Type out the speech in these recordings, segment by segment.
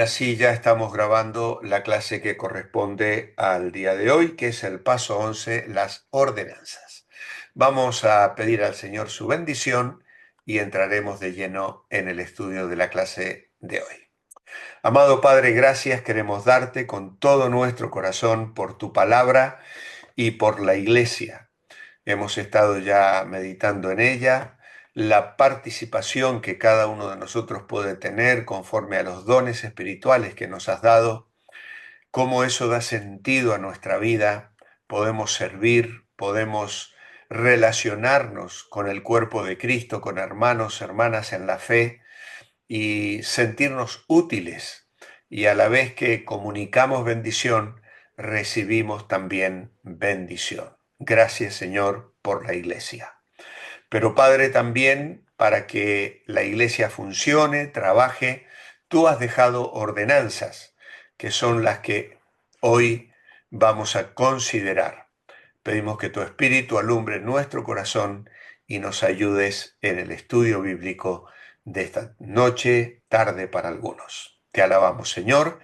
así ya estamos grabando la clase que corresponde al día de hoy, que es el paso 11, las ordenanzas. Vamos a pedir al Señor su bendición y entraremos de lleno en el estudio de la clase de hoy. Amado Padre, gracias queremos darte con todo nuestro corazón por tu palabra y por la iglesia. Hemos estado ya meditando en ella, la participación que cada uno de nosotros puede tener conforme a los dones espirituales que nos has dado, cómo eso da sentido a nuestra vida, podemos servir, podemos relacionarnos con el cuerpo de Cristo, con hermanos, hermanas en la fe y sentirnos útiles. Y a la vez que comunicamos bendición, recibimos también bendición. Gracias, Señor, por la iglesia. Pero Padre, también para que la iglesia funcione, trabaje, tú has dejado ordenanzas, que son las que hoy vamos a considerar. Pedimos que tu Espíritu alumbre nuestro corazón y nos ayudes en el estudio bíblico de esta noche, tarde para algunos. Te alabamos, Señor,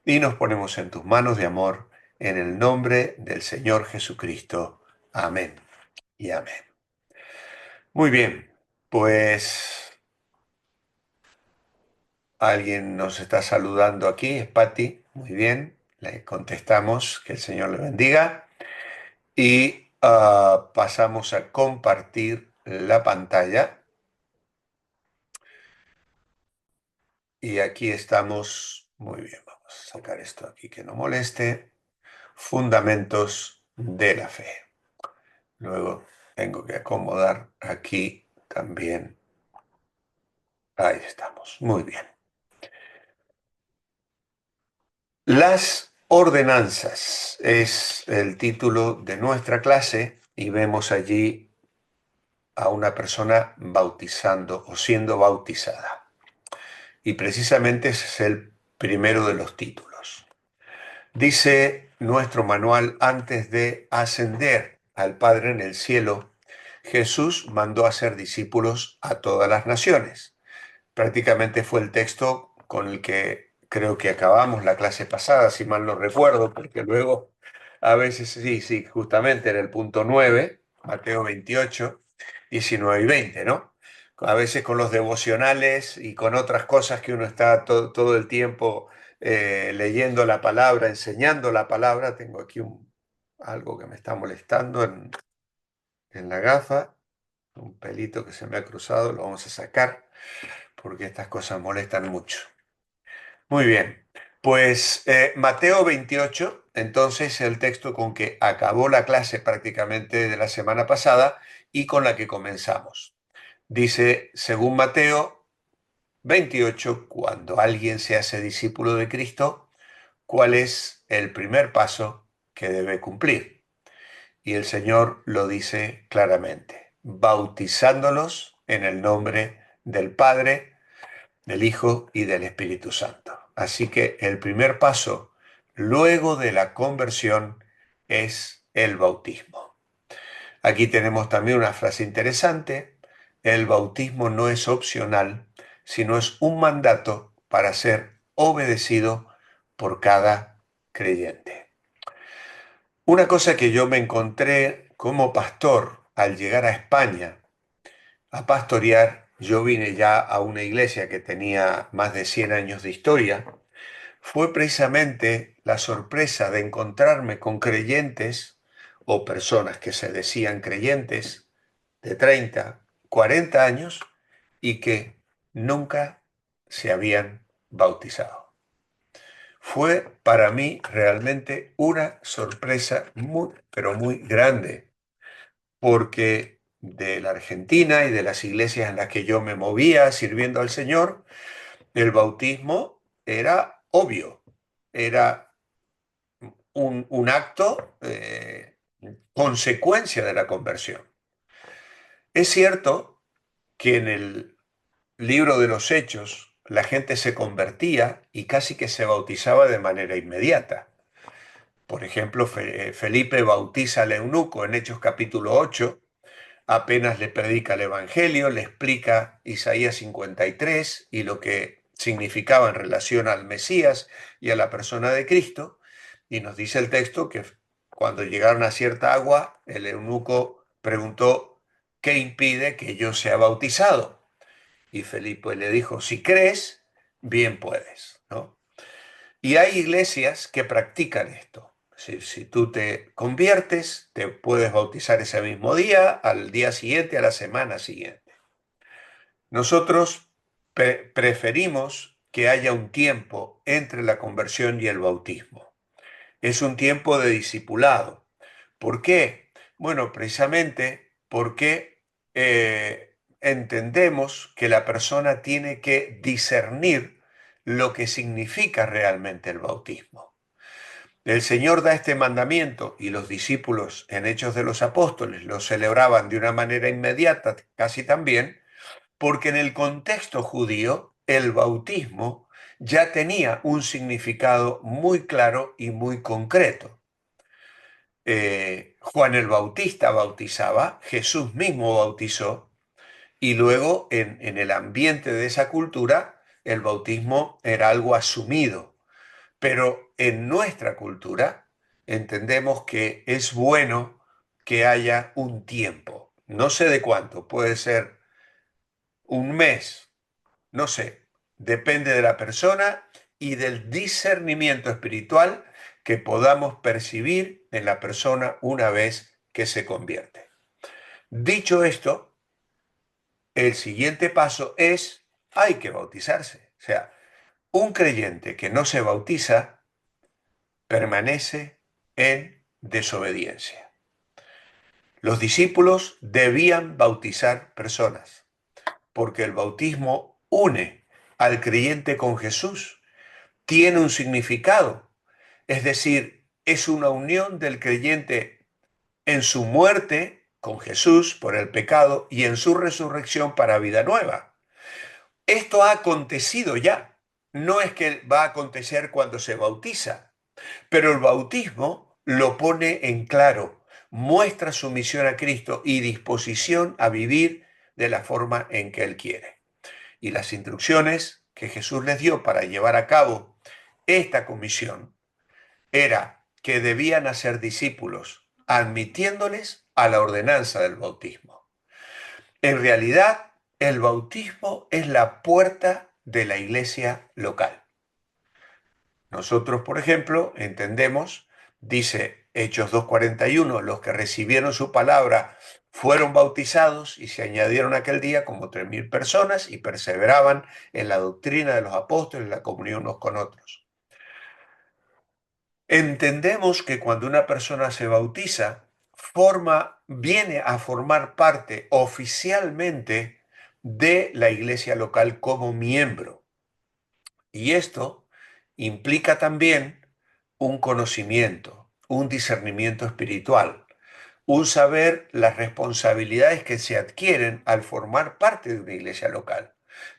y nos ponemos en tus manos de amor, en el nombre del Señor Jesucristo. Amén y amén. Muy bien, pues alguien nos está saludando aquí, es Patti. Muy bien, le contestamos que el Señor le bendiga y pasamos a compartir la pantalla. Y aquí estamos, muy bien, vamos a sacar esto aquí que no moleste. Fundamentos de la fe. Luego tengo que acomodar aquí también. Ahí estamos, muy bien. Las ordenanzas es el título de nuestra clase y vemos allí a una persona bautizando o siendo bautizada. Y precisamente ese es el primero de los títulos. Dice nuestro manual: antes de ascender al Padre en el cielo, Jesús mandó hacer discípulos a todas las naciones. Prácticamente fue el texto con el que creo que acabamos la clase pasada, si mal no recuerdo, porque luego a veces sí, justamente era el punto 9, Mateo 28, 19 y 20, ¿no? A veces con los devocionales y con otras cosas que uno está todo el tiempo leyendo la palabra, enseñando la palabra. Tengo aquí algo que me está molestando en la gafa, un pelito que se me ha cruzado, lo vamos a sacar porque estas cosas molestan mucho. Muy bien, pues Mateo 28, entonces el texto con que acabó la clase prácticamente de la semana pasada y con la que comenzamos. Dice, según Mateo 28, cuando alguien se hace discípulo de Cristo, ¿cuál es el primer paso que debe cumplir? Y el Señor lo dice claramente: bautizándolos en el nombre del Padre, del Hijo y del Espíritu Santo. Así que el primer paso luego de la conversión es el bautismo. Aquí tenemos también una frase interesante: el bautismo no es opcional, sino es un mandato para ser obedecido por cada creyente. Una cosa que yo me encontré como pastor al llegar a España a pastorear, yo vine ya a una iglesia que tenía más de 100 años de historia, fue precisamente la sorpresa de encontrarme con creyentes o personas que se decían creyentes de 30, 40 años y que nunca se habían bautizado. Fue para mí realmente una sorpresa muy, pero muy grande, porque de la Argentina y de las iglesias en las que yo me movía sirviendo al Señor, el bautismo era obvio, era un acto consecuencia de la conversión. Es cierto que en el libro de los Hechos la gente se convertía y casi que se bautizaba de manera inmediata. Por ejemplo, Felipe bautiza al eunuco en Hechos capítulo 8, apenas le predica el Evangelio, le explica Isaías 53 y lo que significaba en relación al Mesías y a la persona de Cristo, y nos dice el texto que cuando llegaron a cierta agua, el eunuco preguntó, ¿qué impide que yo sea bautizado? Y Felipe le dijo, si crees, bien puedes, ¿no? Y hay iglesias que practican esto. Si tú te conviertes, te puedes bautizar ese mismo día, al día siguiente, a la semana siguiente. Nosotros preferimos que haya un tiempo entre la conversión y el bautismo. Es un tiempo de discipulado. ¿Por qué? Bueno, precisamente porque entendemos que la persona tiene que discernir lo que significa realmente el bautismo. El Señor da este mandamiento y los discípulos en Hechos de los Apóstoles lo celebraban de una manera inmediata, casi también, porque en el contexto judío el bautismo ya tenía un significado muy claro y muy concreto. Juan el Bautista bautizaba, Jesús mismo bautizó, y luego en el ambiente de esa cultura el bautismo era algo asumido. Pero en nuestra cultura entendemos que es bueno que haya un tiempo. No sé de cuánto, puede ser un mes, no sé, depende de la persona y del discernimiento espiritual que podamos percibir en la persona una vez que se convierte. Dicho esto, el siguiente paso es, hay que bautizarse. O sea, un creyente que no se bautiza permanece en desobediencia. Los discípulos debían bautizar personas, porque el bautismo une al creyente con Jesús, tiene un significado, es decir, es una unión del creyente en su muerte con Jesús por el pecado y en su resurrección para vida nueva. Esto ha acontecido ya, no es que va a acontecer cuando se bautiza, pero el bautismo lo pone en claro, muestra su misión a Cristo y disposición a vivir de la forma en que Él quiere. Y las instrucciones que Jesús les dio para llevar a cabo esta comisión era que debían hacer discípulos, admitiéndoles a la ordenanza del bautismo. En realidad, el bautismo es la puerta de la iglesia local. Nosotros, por ejemplo, entendemos, dice Hechos 2:41, los que recibieron su palabra fueron bautizados y se añadieron aquel día como 3.000 personas y perseveraban en la doctrina de los apóstoles, en la comunión unos con otros. Entendemos que cuando una persona se bautiza, viene a formar parte oficialmente de la iglesia local como miembro. Y esto implica también un conocimiento, un discernimiento espiritual, un saber las responsabilidades que se adquieren al formar parte de una iglesia local.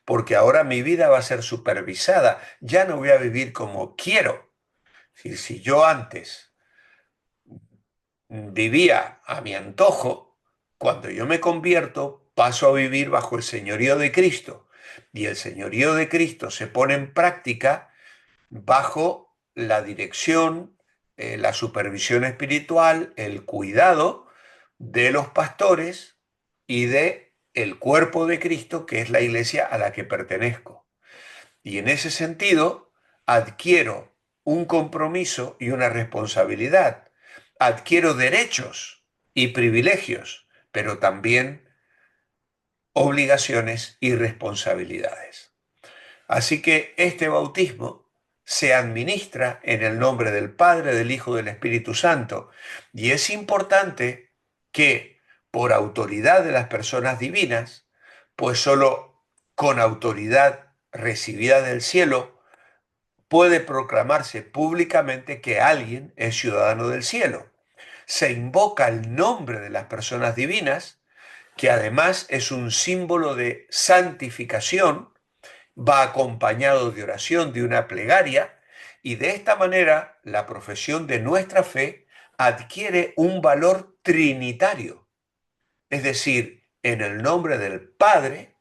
Porque ahora mi vida va a ser supervisada, ya no voy a vivir como quiero. Si yo antes vivía a mi antojo, cuando yo me convierto, paso a vivir bajo el señorío de Cristo. Y el señorío de Cristo se pone en práctica bajo la dirección, la supervisión espiritual, el cuidado de los pastores y de el cuerpo de Cristo, que es la iglesia a la que pertenezco. Y en ese sentido, adquiero un compromiso y una responsabilidad. Adquiero derechos y privilegios, pero también obligaciones y responsabilidades. Así que este bautismo se administra en el nombre del Padre, del Hijo y del Espíritu Santo. Y es importante que por autoridad de las personas divinas, pues solo con autoridad recibida del cielo, puede proclamarse públicamente que alguien es ciudadano del cielo. Se invoca el nombre de las personas divinas, que además es un símbolo de santificación, va acompañado de oración, de una plegaria, y de esta manera la profesión de nuestra fe adquiere un valor trinitario, es decir, en el nombre del Padre,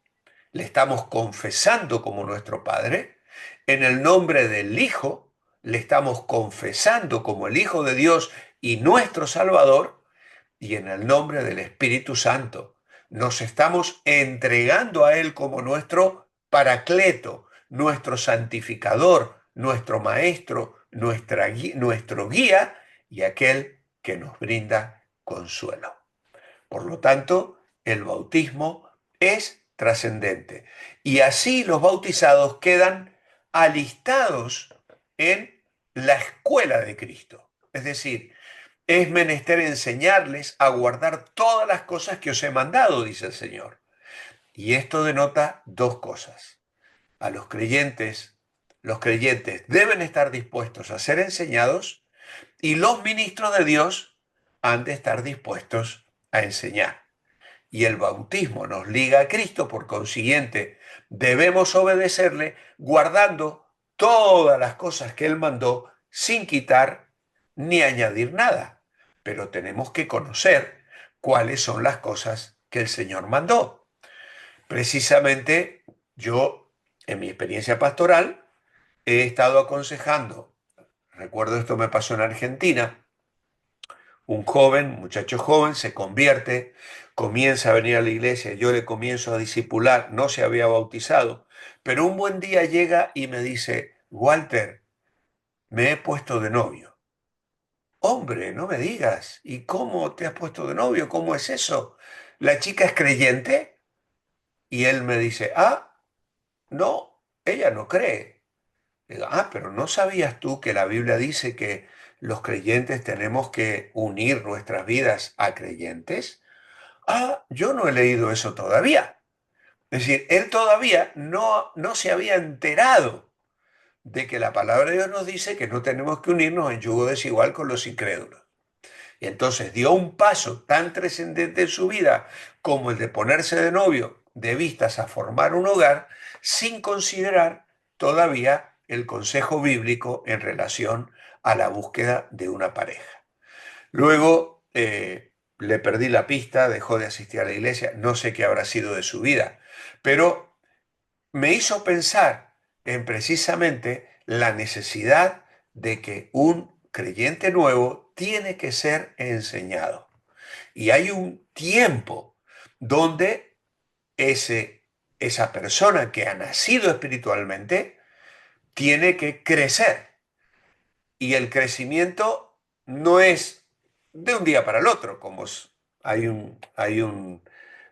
le estamos confesando como nuestro Padre. En el nombre del Hijo, le estamos confesando como el Hijo de Dios y nuestro Salvador. Y en el nombre del Espíritu Santo, nos estamos entregando a Él como nuestro Paracleto, nuestro santificador, nuestro maestro, nuestro guía y aquel que nos brinda consuelo. Por lo tanto, el bautismo es trascendente. Y así los bautizados quedan alistados en la escuela de Cristo. Es decir, es menester enseñarles a guardar todas las cosas que os he mandado, dice el Señor. Y esto denota dos cosas. A los creyentes deben estar dispuestos a ser enseñados y los ministros de Dios han de estar dispuestos a enseñar. Y el bautismo nos liga a Cristo, por consiguiente, debemos obedecerle guardando todas las cosas que Él mandó sin quitar ni añadir nada. Pero tenemos que conocer cuáles son las cosas que el Señor mandó. Precisamente yo, en mi experiencia pastoral, he estado aconsejando, recuerdo esto me pasó en Argentina, un joven, un muchacho joven, se convierte, comienza a venir a la iglesia, yo le comienzo a discipular, no se había bautizado, pero un buen día llega y me dice, Walter, me he puesto de novio. Hombre, no me digas, ¿y cómo te has puesto de novio? ¿Cómo es eso? ¿La chica es creyente? Y él me dice, no, ella no cree. Digo, pero ¿no sabías tú que la Biblia dice que los creyentes tenemos que unir nuestras vidas a creyentes? Yo no he leído eso todavía. Es decir, él todavía no se había enterado de que la palabra de Dios nos dice que no tenemos que unirnos en yugo desigual con los incrédulos. Y entonces dio un paso tan trascendente en su vida como el de ponerse de novio de vistas a formar un hogar sin considerar todavía el consejo bíblico en relación a la búsqueda de una pareja. Luego le perdí la pista, dejó de asistir a la iglesia, no sé qué habrá sido de su vida, pero me hizo pensar en precisamente la necesidad de que un creyente nuevo tiene que ser enseñado. Y hay un tiempo donde esa persona que ha nacido espiritualmente tiene que crecer. Y el crecimiento no es de un día para el otro, como hay un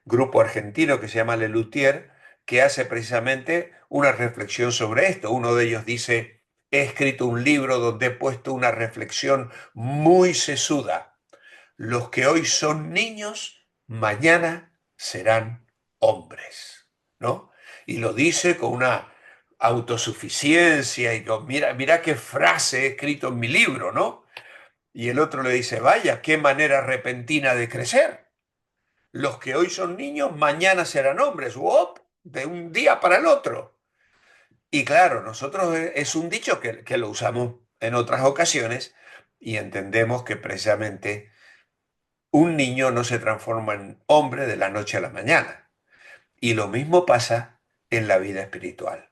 grupo argentino que se llama Lelutier, que hace precisamente una reflexión sobre esto. Uno de ellos dice, he escrito un libro donde he puesto una reflexión muy sesuda. Los que hoy son niños, mañana serán hombres, ¿no? Y lo dice con una autosuficiencia y mira qué frase he escrito en mi libro, ¿no? Y el otro le dice, vaya, qué manera repentina de crecer. Los que hoy son niños, mañana serán hombres. ¡Wop! De un día para el otro. Y claro, nosotros es un dicho que lo usamos en otras ocasiones y entendemos que precisamente un niño no se transforma en hombre de la noche a la mañana. Y lo mismo pasa en la vida espiritual.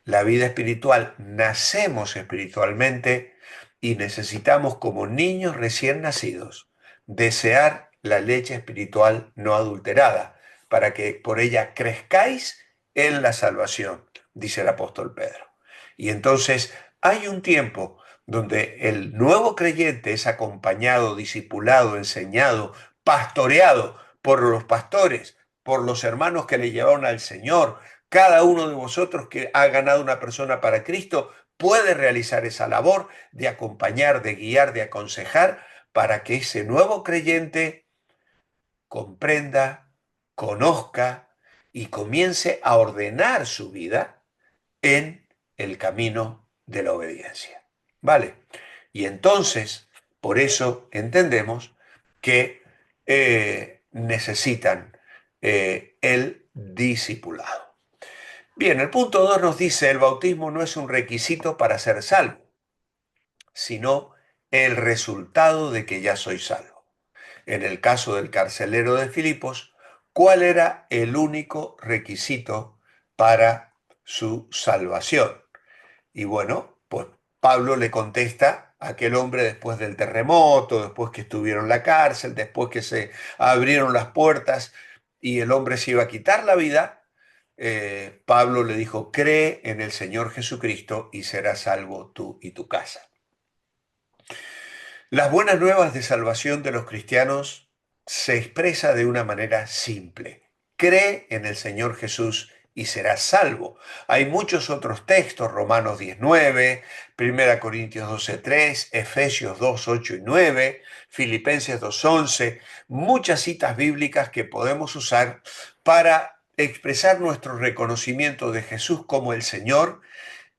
La vida espiritual, nacemos espiritualmente y necesitamos como niños recién nacidos desear la leche espiritual no adulterada para que por ella crezcáis en la salvación, dice el apóstol Pedro. Y entonces hay un tiempo donde el nuevo creyente es acompañado, discipulado, enseñado, pastoreado por los pastores, por los hermanos que le llevaron al Señor. Cada uno de vosotros que ha ganado una persona para Cristo puede realizar esa labor de acompañar, de guiar, de aconsejar para que ese nuevo creyente comprenda, conozca y comience a ordenar su vida en el camino de la obediencia. ¿Vale? Y entonces, por eso entendemos que necesitan el discipulado. Bien, el punto 2 nos dice, el bautismo no es un requisito para ser salvo, sino el resultado de que ya soy salvo. En el caso del carcelero de Filipos, ¿cuál era el único requisito para su salvación. Y bueno, pues Pablo le contesta a aquel hombre después del terremoto, después que estuvieron en la cárcel, después que se abrieron las puertas y el hombre se iba a quitar la vida. Pablo le dijo: cree en el Señor Jesucristo y serás salvo tú y tu casa. Las buenas nuevas de salvación de los cristianos se expresa de una manera simple. Cree en el Señor Jesús y serás salvo. Hay muchos otros textos: Romanos 19, 1 Corintios 12:3, Efesios 2:8 y 9, Filipenses 2:11, muchas citas bíblicas que podemos usar para expresar nuestro reconocimiento de Jesús como el Señor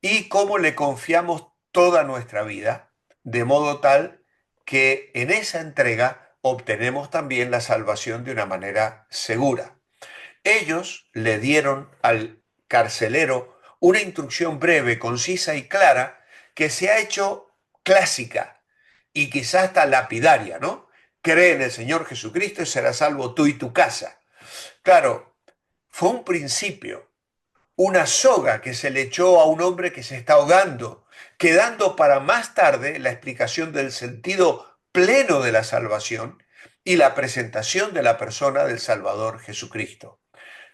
y cómo le confiamos toda nuestra vida, de modo tal que en esa entrega obtenemos también la salvación de una manera segura. Ellos le dieron al carcelero una instrucción breve, concisa y clara que se ha hecho clásica y quizás hasta lapidaria, ¿no? Cree en el Señor Jesucristo y serás salvo tú y tu casa. Claro, fue un principio, una soga que se le echó a un hombre que se está ahogando, quedando para más tarde la explicación del sentido pleno de la salvación y la presentación de la persona del Salvador Jesucristo.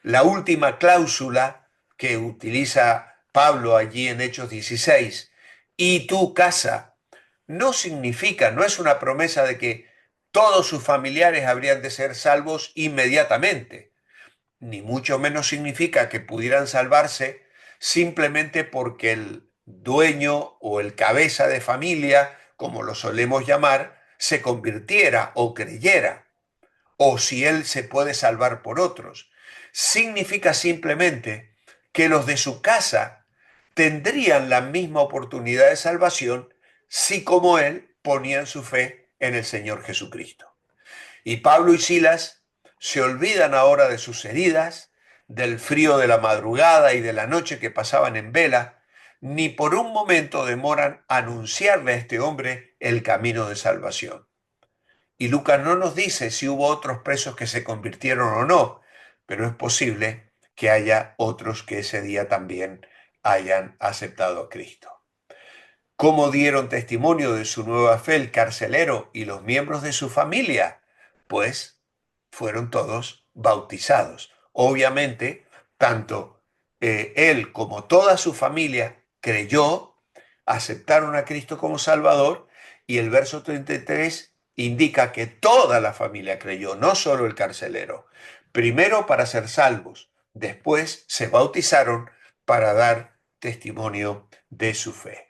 La última cláusula que utiliza Pablo allí en Hechos 16, y tu casa, no significa, no es una promesa de que todos sus familiares habrían de ser salvos inmediatamente, ni mucho menos significa que pudieran salvarse simplemente porque el dueño o el cabeza de familia, como lo solemos llamar, se convirtiera o creyera, o si él se puede salvar por otros. Significa simplemente que los de su casa tendrían la misma oportunidad de salvación si, como él, ponían su fe en el Señor Jesucristo. Y Pablo y Silas se olvidan ahora de sus heridas, del frío de la madrugada y de la noche que pasaban en vela, ni por un momento demoran a anunciarle a este hombre el camino de salvación. Y Lucas no nos dice si hubo otros presos que se convirtieron o no, pero es posible que haya otros que ese día también hayan aceptado a Cristo. ¿Cómo dieron testimonio de su nueva fe el carcelero y los miembros de su familia? Pues fueron todos bautizados. Obviamente, tanto él como toda su familia creyó, aceptaron a Cristo como Salvador, y el verso 33 indica que toda la familia creyó, no solo el carcelero. Primero para ser salvos, después se bautizaron para dar testimonio de su fe.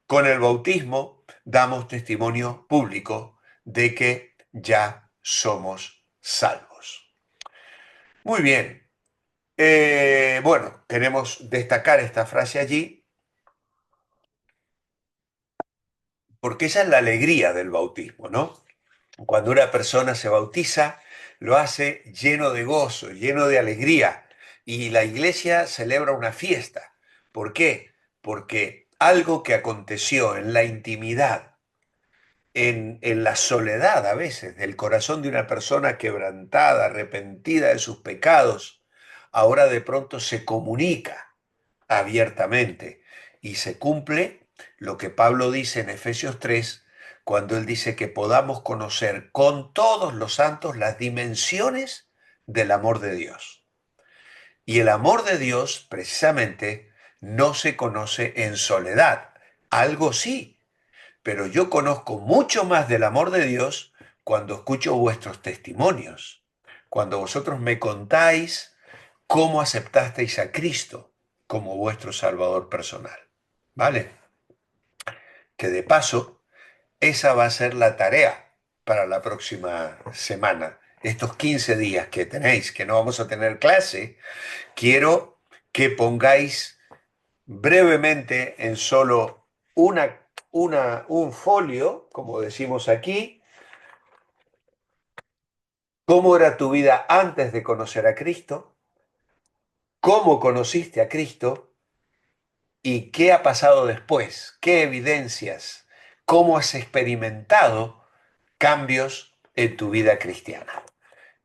Con el bautismo damos testimonio público de que ya somos salvos. Muy bien. Bueno, queremos destacar esta frase allí porque esa es la alegría del bautismo, ¿no? Cuando una persona se bautiza, lo hace lleno de gozo, lleno de alegría, y la iglesia celebra una fiesta. ¿Por qué? Porque algo que aconteció en la intimidad, en la soledad a veces del corazón de una persona quebrantada, arrepentida de sus pecados, ahora de pronto se comunica abiertamente y se cumple lo que Pablo dice en Efesios 3, cuando él dice que podamos conocer con todos los santos las dimensiones del amor de Dios. Y el amor de Dios, precisamente, no se conoce en soledad. Algo sí, pero yo conozco mucho más del amor de Dios cuando escucho vuestros testimonios, cuando vosotros me contáis cómo aceptasteis a Cristo como vuestro Salvador personal. ¿Vale? Que de paso, esa va a ser la tarea para la próxima semana. Estos 15 días que tenéis, que no vamos a tener clase, quiero que pongáis brevemente en solo un folio, como decimos aquí, cómo era tu vida antes de conocer a Cristo, cómo conociste a Cristo y qué ha pasado después, qué evidencias, cómo has experimentado cambios en tu vida cristiana.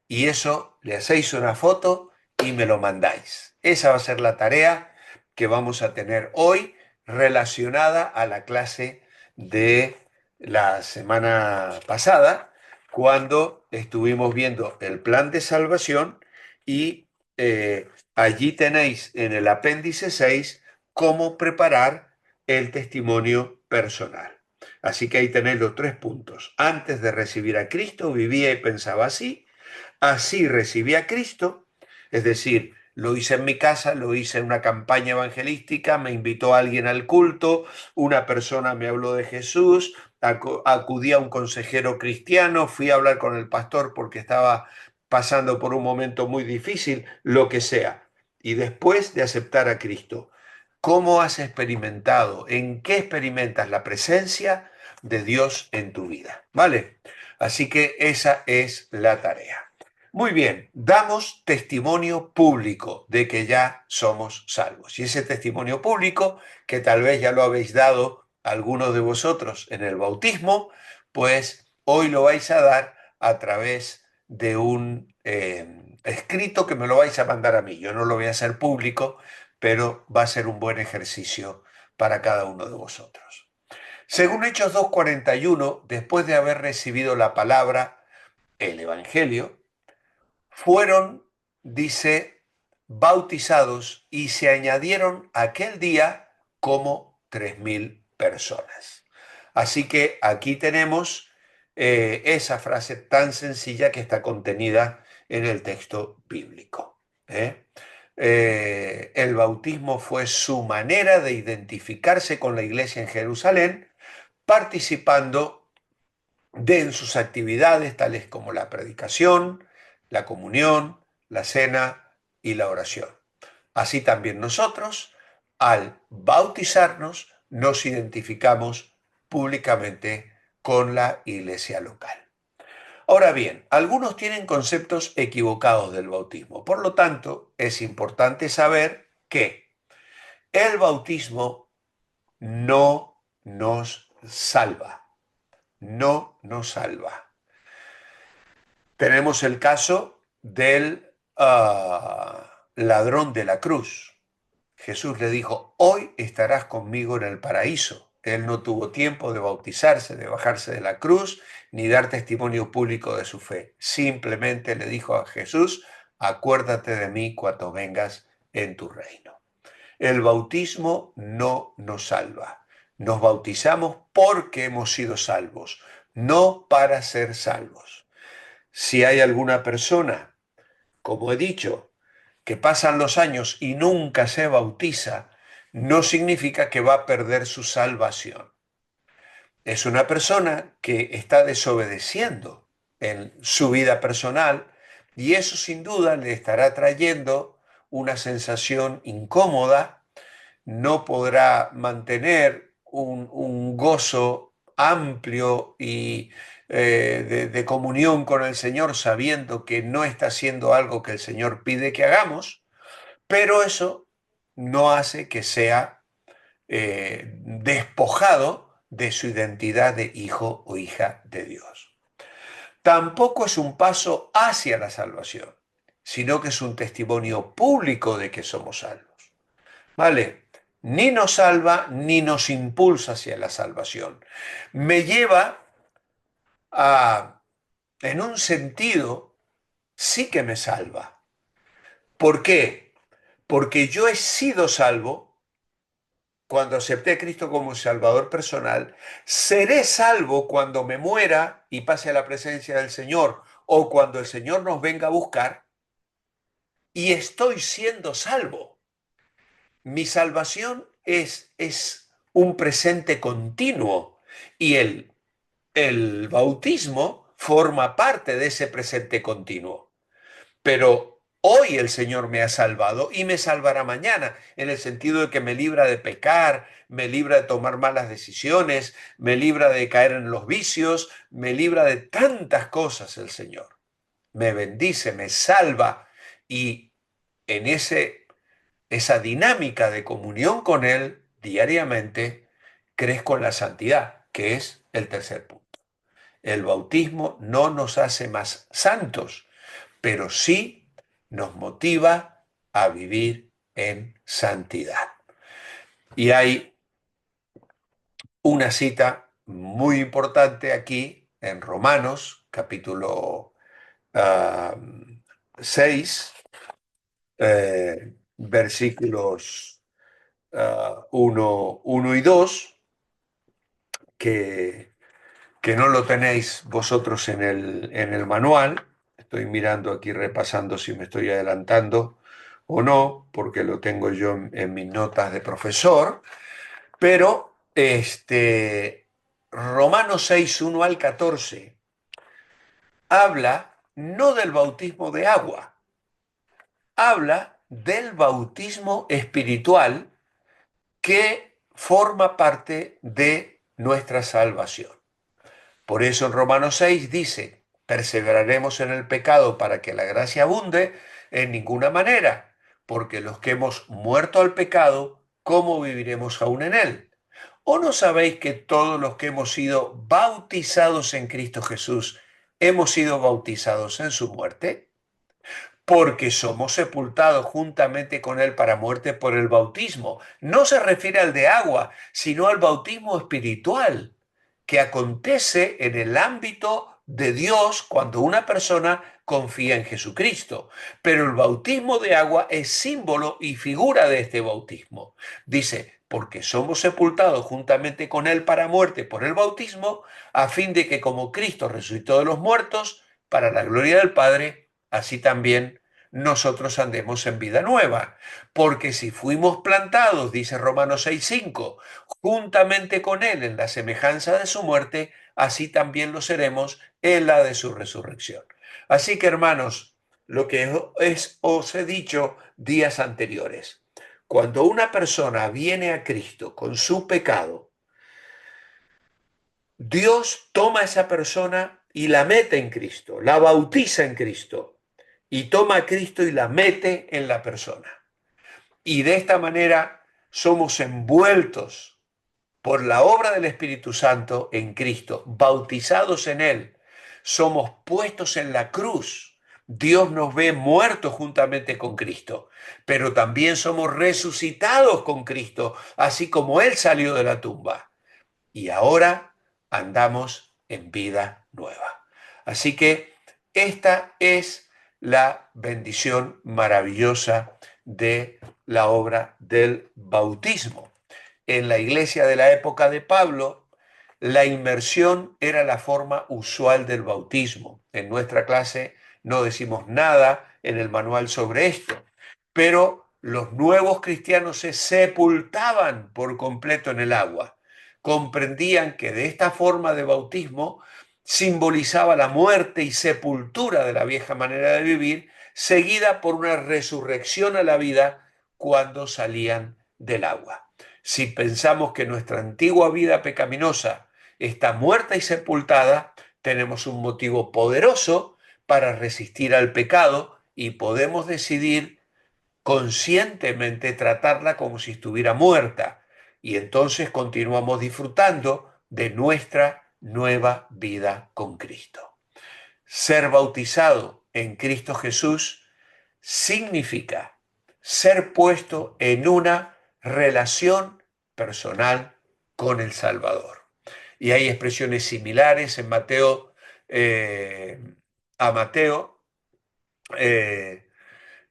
Y eso le hacéis una foto y me lo mandáis. Esa va a ser la tarea que vamos a tener hoy relacionada a la clase de la semana pasada, cuando estuvimos viendo el plan de salvación y allí tenéis en el apéndice 6 cómo preparar el testimonio personal. Así que ahí tenéis los 3 puntos. Antes de recibir a Cristo vivía y pensaba así, así recibí a Cristo, es decir, lo hice en mi casa, lo hice en una campaña evangelística, me invitó alguien al culto, una persona me habló de Jesús, acudí a un consejero cristiano, fui a hablar con el pastor porque estaba pasando por un momento muy difícil, lo que sea. Y después de aceptar a Cristo, ¿cómo has experimentado? ¿En qué experimentas la presencia de Dios en tu vida? ¿Vale? Así que esa es la tarea. Muy bien, damos testimonio público de que ya somos salvos. Y ese testimonio público, que tal vez ya lo habéis dado algunos de vosotros en el bautismo, pues hoy lo vais a dar a través de un escrito que me lo vais a mandar a mí. Yo no lo voy a hacer público, pero va a ser un buen ejercicio para cada uno de vosotros. Según Hechos 2:41, después de haber recibido la palabra, el Evangelio, fueron, dice, bautizados y se añadieron aquel día como 3.000 personas. Así que aquí tenemos esa frase tan sencilla que está contenida en el texto bíblico. ¿eh? El bautismo fue su manera de identificarse con la iglesia en Jerusalén, participando en sus actividades tales como la predicación, la comunión, la cena y la oración. Así también nosotros, al bautizarnos, nos identificamos públicamente con la iglesia local. Ahora bien, algunos tienen conceptos equivocados del bautismo. Por lo tanto, es importante saber que el bautismo no nos salva. No nos salva. Tenemos el caso del ladrón de la cruz. Jesús le dijo, hoy estarás conmigo en el paraíso. Él no tuvo tiempo de bautizarse, de bajarse de la cruz, ni dar testimonio público de su fe. Simplemente le dijo a Jesús, acuérdate de mí cuando vengas en tu reino. El bautismo no nos salva. Nos bautizamos porque hemos sido salvos, no para ser salvos. Si hay alguna persona, como he dicho, que pasan los años y nunca se bautiza, no significa que va a perder su salvación. Es una persona que está desobedeciendo en su vida personal y eso sin duda le estará trayendo una sensación incómoda, no podrá mantener un gozo amplio y de comunión con el Señor sabiendo que no está haciendo algo que el Señor pide que hagamos, pero eso no hace que sea despojado de su identidad de hijo o hija de Dios. Tampoco es un paso hacia la salvación, sino que es un testimonio público de que somos salvos. ¿Vale? Ni nos salva ni nos impulsa hacia la salvación. Me lleva a, en un sentido, sí que me salva. ¿Por qué? Porque yo he sido salvo cuando acepté a Cristo como Salvador personal, seré salvo cuando me muera y pase a la presencia del Señor o cuando el Señor nos venga a buscar y estoy siendo salvo. Mi salvación es un presente continuo y el bautismo forma parte de ese presente continuo. Pero hoy el Señor me ha salvado y me salvará mañana, en el sentido de que me libra de pecar, me libra de tomar malas decisiones, me libra de caer en los vicios, me libra de tantas cosas el Señor. Me bendice, me salva y en esa dinámica de comunión con Él diariamente crezco en la santidad, que es el tercer punto. El bautismo no nos hace más santos, pero sí nos motiva a vivir en santidad. Y hay una cita muy importante aquí en Romanos, capítulo 6, versículos 1 y 2, que, que no lo tenéis vosotros en el manual. Estoy mirando aquí, repasando si me estoy adelantando o no, porque lo tengo yo en mis notas de profesor, pero Romanos 6, 1 al 14, habla no del bautismo de agua, habla del bautismo espiritual que forma parte de nuestra salvación. Por eso en Romanos 6 dice, perseveraremos en el pecado para que la gracia abunde en ninguna manera, porque los que hemos muerto al pecado, ¿cómo viviremos aún en él? ¿O no sabéis que todos los que hemos sido bautizados en Cristo Jesús, hemos sido bautizados en su muerte? Porque somos sepultados juntamente con él para muerte por el bautismo. No se refiere al de agua, sino al bautismo espiritual, que acontece en el ámbito de Dios cuando una persona confía en Jesucristo. Pero el bautismo de agua es símbolo y figura de este bautismo. Dice, porque somos sepultados juntamente con él para muerte por el bautismo, a fin de que como Cristo resucitó de los muertos, para la gloria del Padre, así también nosotros andemos en vida nueva. Porque si fuimos plantados, dice Romanos 6:5, juntamente con Él en la semejanza de su muerte, así también lo seremos en la de su resurrección. Así que, hermanos, lo que os he dicho días anteriores, cuando una persona viene a Cristo con su pecado, Dios toma a esa persona y la mete en Cristo, la bautiza en Cristo y toma a Cristo y la mete en la persona. Y de esta manera somos envueltos por la obra del Espíritu Santo en Cristo, bautizados en Él, somos puestos en la cruz. Dios nos ve muertos juntamente con Cristo, pero también somos resucitados con Cristo, así como Él salió de la tumba. Y ahora andamos en vida nueva. Así que esta es la bendición maravillosa de la obra del bautismo. En la iglesia de la época de Pablo, la inmersión era la forma usual del bautismo. En nuestra clase no decimos nada en el manual sobre esto, pero los nuevos cristianos se sepultaban por completo en el agua. Comprendían que de esta forma de bautismo simbolizaba la muerte y sepultura de la vieja manera de vivir, seguida por una resurrección a la vida cuando salían del agua. Si pensamos que nuestra antigua vida pecaminosa está muerta y sepultada, tenemos un motivo poderoso para resistir al pecado y podemos decidir conscientemente tratarla como si estuviera muerta. Y entonces continuamos disfrutando de nuestra nueva vida con Cristo. Ser bautizado en Cristo Jesús significa ser puesto en una relación personal con el Salvador. Y hay expresiones similares en Mateo, a Mateo,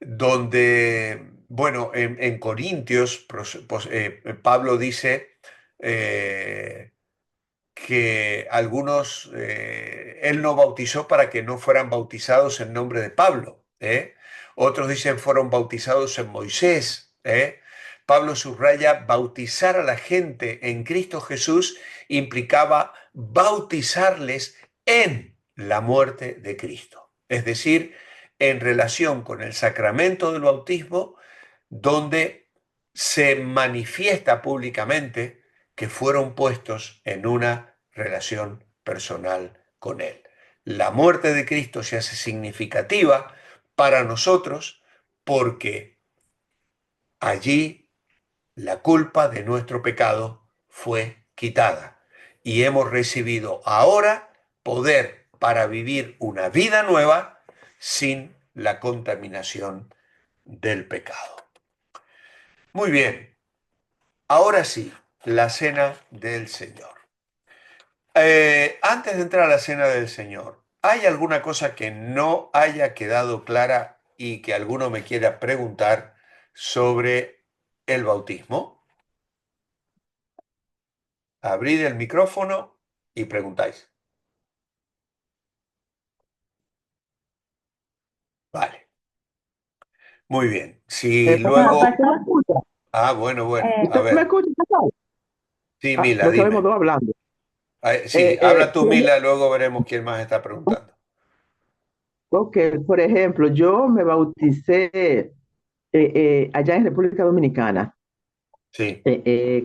donde, bueno, en Corintios, Pablo dice que algunos, él no bautizó para que no fueran bautizados en nombre de Pablo, ¿eh? Otros dicen fueron bautizados en Moisés, ¿eh? Pablo subraya, bautizar a la gente en Cristo Jesús implicaba bautizarles en la muerte de Cristo, es decir, en relación con el sacramento del bautismo, donde se manifiesta públicamente que fueron puestos en una relación personal con Él. La muerte de Cristo se hace significativa para nosotros porque allí la culpa de nuestro pecado fue quitada y hemos recibido ahora poder para vivir una vida nueva sin la contaminación del pecado. Muy bien, ahora sí, la cena del Señor. Antes de entrar a la cena del Señor, ¿hay alguna cosa que no haya quedado clara y que alguno me quiera preguntar sobre el bautismo? Abrid el micrófono y preguntáis. Vale, muy bien. Si Papá, luego... ¿tú me escuchas? Bueno, bueno, a ¿Usted me ver. escucha, papá? Sí, Mila, Pues sabemos dime. dos hablando. Sí, habla tú, Por Mila, luego veremos quién más está preguntando. ok, por ejemplo, yo me bauticé allá en República Dominicana. Sí,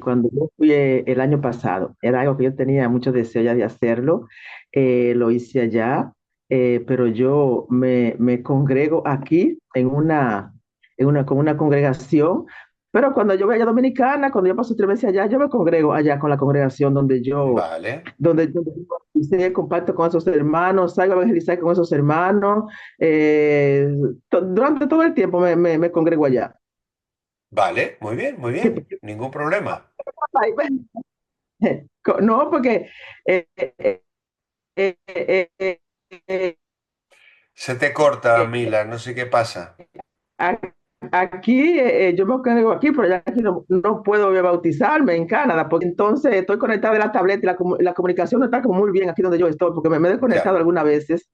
Cuando yo fui el año pasado, era algo que yo tenía mucho deseo ya de hacerlo, lo hice allá, pero yo me congrego aquí con una congregación, pero cuando yo voy allá a Dominicana, cuando yo paso 3 meses allá, yo me congrego allá con la congregación vale, donde yo hice contacto con esos hermanos, salgo a evangelizar con esos hermanos, durante todo el tiempo me congrego allá. vale, muy Sí, bien, porque- ningún problema. No, porque eh, eh, eh, eh, eh, eh, Se te corta, eh, Mila, no sé qué pasa. a- aquí, yo me quedo aquí, pero ya aquí no puedo bautizarme en Canadá, porque entonces estoy conectada a la tableta y la comunicación no está como muy bien aquí donde yo estoy, porque me he desconectado Ya. algunas veces.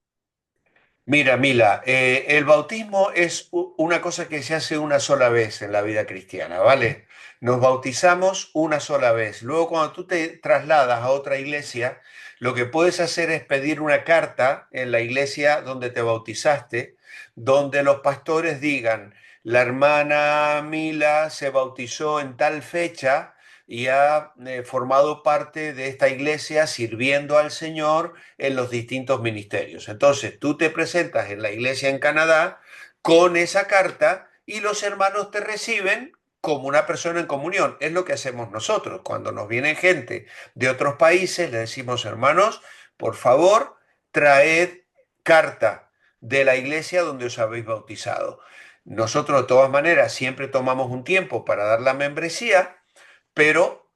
Mira, Mila, el bautismo es una cosa que se hace una sola vez en la vida cristiana, ¿vale? Nos bautizamos una sola vez. Luego, cuando tú te trasladas a otra iglesia, lo que puedes hacer es pedir una carta en la iglesia donde te bautizaste, donde los pastores digan, la hermana Mila se bautizó en tal fecha y ha formado parte de esta iglesia sirviendo al Señor en los distintos ministerios. Entonces, tú te presentas en la iglesia en Canadá con esa carta y los hermanos te reciben como una persona en comunión. Es lo que hacemos nosotros. Cuando nos viene gente de otros países, le decimos, hermanos, por favor, traed carta de la iglesia donde os habéis bautizado. Nosotros, de todas maneras, siempre tomamos un tiempo para dar la membresía, pero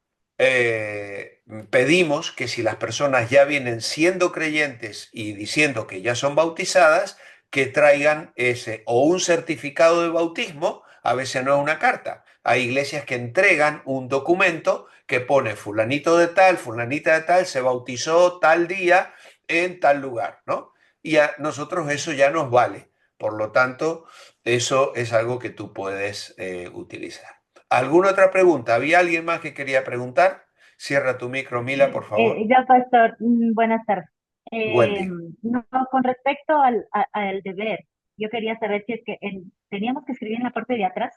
pedimos que si las personas ya vienen siendo creyentes y diciendo que ya son bautizadas, que traigan ese o un certificado de bautismo, a veces no es una carta. Hay iglesias que entregan un documento que pone fulanito de tal, fulanita de tal, se bautizó tal día en tal lugar, ¿no? Y a nosotros eso ya nos vale. Por lo tanto, eso es algo que tú puedes utilizar. ¿Alguna otra pregunta? ¿Había alguien más que quería preguntar? Cierra tu micro, Mila, por favor. Ya, pastor, buenas tardes. Wendy. No, con respecto al deber, yo quería saber si es que teníamos que escribir en la parte de atrás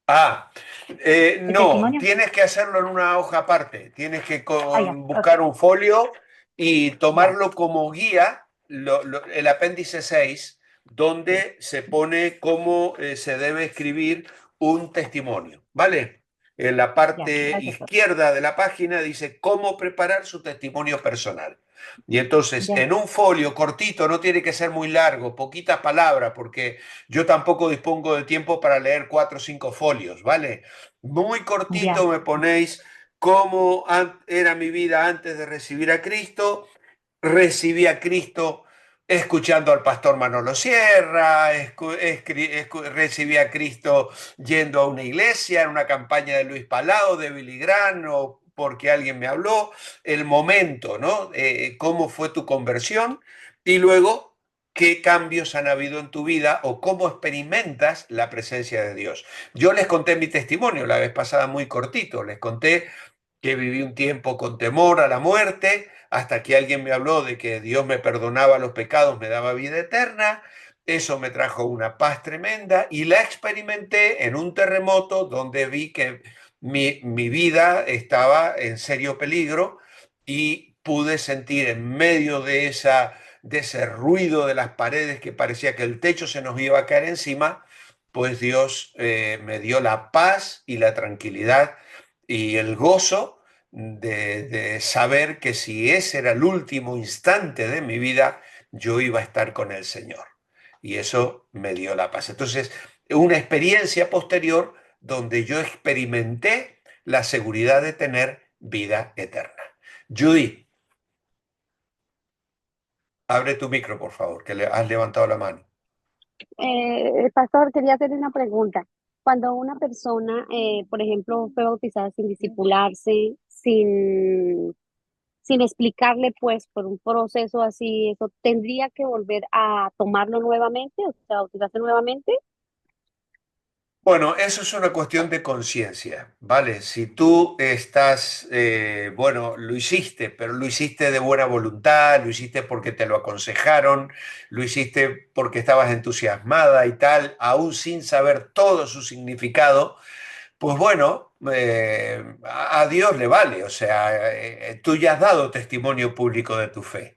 Ah, el no, testimonio. tienes que hacerlo en una hoja aparte. Tienes que Ah, ya, ok, buscar un folio y ya, tomarlo como guía, el apéndice 6, donde se pone cómo se debe escribir un testimonio, ¿vale? En la ya, parte gracias, pastor. izquierda de la página dice cómo preparar su testimonio personal. Y entonces, Ya, en un folio cortito, no tiene que ser muy largo, poquitas palabras, porque yo tampoco dispongo de tiempo para leer 4 o 5 folios, ¿vale? Muy cortito ya, me ponéis cómo era mi vida antes de recibir a Cristo. Recibí a Cristo escuchando al pastor Manolo Sierra, recibí a Cristo yendo a una iglesia, en una campaña de Luis Palau, de Billy Graham, o porque alguien me habló, el momento, ¿no? ¿Cómo fue tu conversión? Y luego, ¿qué cambios han habido en tu vida o cómo experimentas la presencia de Dios? Yo les conté mi testimonio la vez pasada muy cortito, les conté que viví un tiempo con temor a la muerte, hasta que alguien me habló de que Dios me perdonaba los pecados, me daba vida eterna. Eso me trajo una paz tremenda y la experimenté en un terremoto donde vi que mi vida estaba en serio peligro y pude sentir en medio de ese ruido de las paredes que parecía que el techo se nos iba a caer encima, pues Dios me dio la paz y la tranquilidad y el gozo de saber que si ese era el último instante de mi vida, yo iba a estar con el Señor. Y eso me dio la paz. Entonces, una experiencia posterior donde yo experimenté la seguridad de tener vida eterna. Judy, abre tu micro, por favor, que le has levantado la mano. Pastor, quería hacerle una pregunta. Cuando una persona, por ejemplo, fue bautizada sin discipularse, sin explicarle, pues, por un proceso así, eso, ¿tendría que volver a tomarlo nuevamente, o sea, bautizarse nuevamente? Bueno, eso es una cuestión de conciencia, ¿vale? Si tú estás, bueno, lo hiciste, pero lo hiciste de buena voluntad, lo hiciste porque te lo aconsejaron, lo hiciste porque estabas entusiasmada y tal, aún sin saber todo su significado, pues bueno, a Dios le vale, o sea, tú ya has dado testimonio público de tu fe.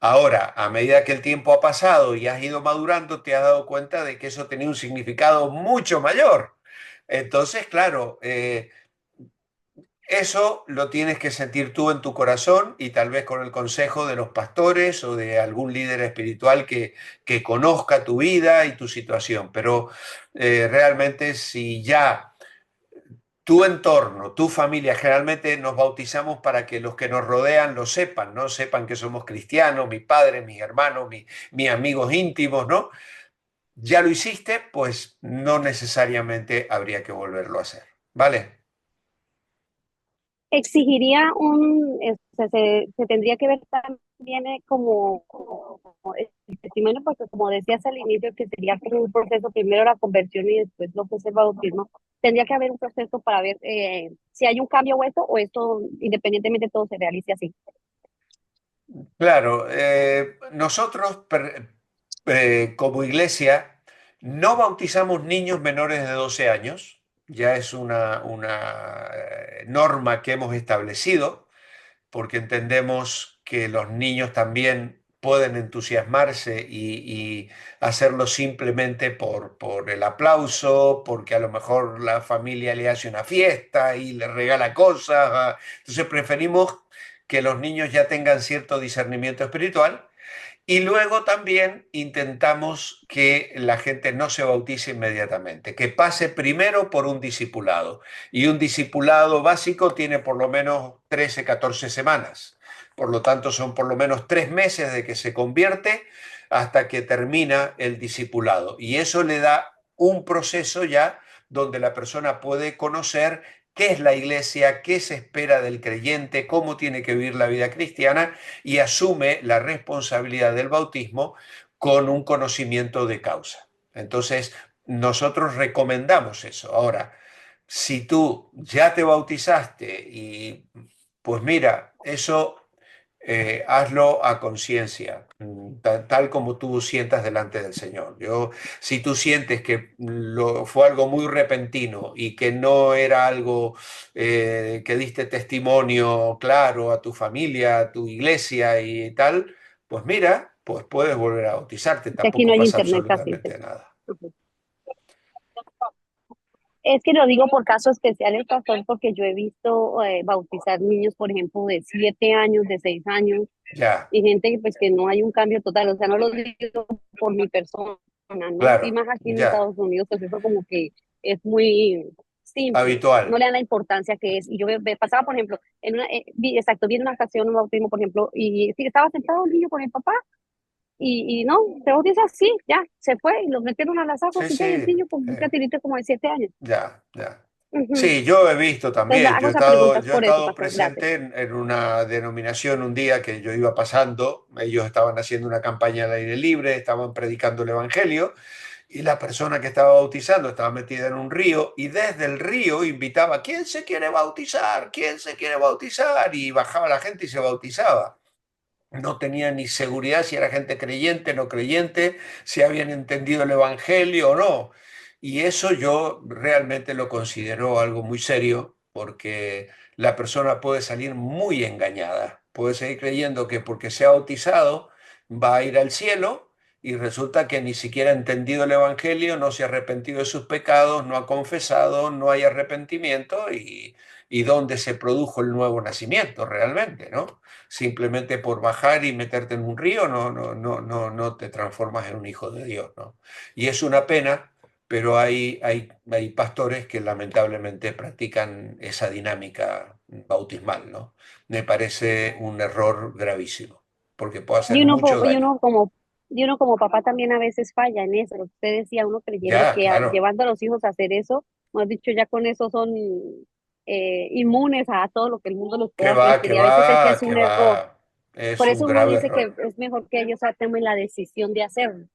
Ahora, a medida que el tiempo ha pasado y has ido madurando, te has dado cuenta de que eso tenía un significado mucho mayor. Entonces, claro, eso lo tienes que sentir tú en tu corazón y tal vez con el consejo de los pastores o de algún líder espiritual que conozca tu vida y tu situación. Pero realmente si ya tu entorno, tu familia, generalmente nos bautizamos para que los que nos rodean lo sepan, ¿no? Sepan que somos cristianos, mi padre, mis hermanos, mis amigos íntimos, ¿no? Ya lo hiciste, pues no necesariamente habría que volverlo a hacer, ¿vale? Exigiría se tendría que ver también como el testimonio, porque como decías al inicio, que sería como un proceso, primero la conversión y después lo que es el bautismo, tendría que haber un proceso para ver si hay un cambio o esto, independientemente todo se realice así. Claro, nosotros como iglesia no bautizamos niños menores de 12 años, ya es una norma que hemos establecido porque entendemos que los niños también pueden entusiasmarse y hacerlo simplemente por el aplauso, porque a lo mejor la familia le hace una fiesta y le regala cosas. Entonces preferimos que los niños ya tengan cierto discernimiento espiritual y luego también intentamos que la gente no se bautice inmediatamente, que pase primero por un discipulado. Y un discipulado básico tiene por lo menos 13, 14 semanas. Por lo tanto, son por lo menos 3 meses de que se convierte hasta que termina el discipulado. Y eso le da un proceso ya donde la persona puede conocer qué es la iglesia, qué se espera del creyente, cómo tiene que vivir la vida cristiana y asume la responsabilidad del bautismo con un conocimiento de causa. Entonces, nosotros recomendamos eso. Ahora, si tú ya te bautizaste y pues mira, eso hazlo a conciencia, tal como tú sientas delante del Señor. Si tú sientes que fue algo muy repentino y que no era algo que diste testimonio claro a tu familia, a tu iglesia y tal, pues mira, pues puedes volver a bautizarte, Que aquí no tampoco hay pasa internet casi. absolutamente nada. Es que lo digo por caso especial, el pastor, porque yo he visto bautizar niños, por ejemplo, de 7 años, de 6 años, Ya, y gente que pues que no hay un cambio total, o sea, no lo digo por mi persona, ¿no? Y claro, más aquí en ya, Estados Unidos, pues eso como que es muy simple, no habitual. le dan la importancia que es. Y yo pasaba, por ejemplo, exacto, vi en una ocasión un bautismo, por ejemplo, y sí, estaba sentado un niño con el papá, y no, se bautiza, sí, ya, se fue, y lo metieron a las aguas, Sí, y ya, y el sí, niño con un catirito como de 7 años. ya, ya. Ujú. Sí, yo he visto Entonces también, hago esa pregunta yo he por eso, estado pastor, gracias. presente en una denominación un día que yo iba pasando, ellos estaban haciendo una campaña al aire libre, estaban predicando el Evangelio y la persona que estaba bautizando estaba metida en un río y desde el río invitaba, ¿quién se quiere bautizar? ¿Quién se quiere bautizar? Y bajaba la gente y se bautizaba. No tenía ni seguridad si era gente creyente, no creyente, si habían entendido el Evangelio o no. Y eso yo realmente lo considero algo muy serio porque la persona puede salir muy engañada. Puede seguir creyendo que porque se ha bautizado va a ir al cielo y resulta que ni siquiera ha entendido el Evangelio, no se ha arrepentido de sus pecados, no ha confesado, no hay arrepentimiento y dónde se produjo el nuevo nacimiento realmente, ¿no? Simplemente por bajar y meterte en un río no te transformas en un hijo de Dios, ¿no? Y es una pena pero hay pastores que lamentablemente practican esa dinámica bautismal, ¿no? Me parece un error gravísimo, porque puede Y hacer uno, mucho daño. y uno como papá también a veces falla en eso. Lo que usted decía, uno creyendo Ya, que claro. llevando a los hijos a hacer eso, hemos dicho ya con eso son inmunes a todo lo que el mundo les Que pueda va, ofrecer. que Y a va, veces ese es que un va. error. Por Es un eso uno grave dice error. que es mejor que ellos tomen la decisión de hacerlo,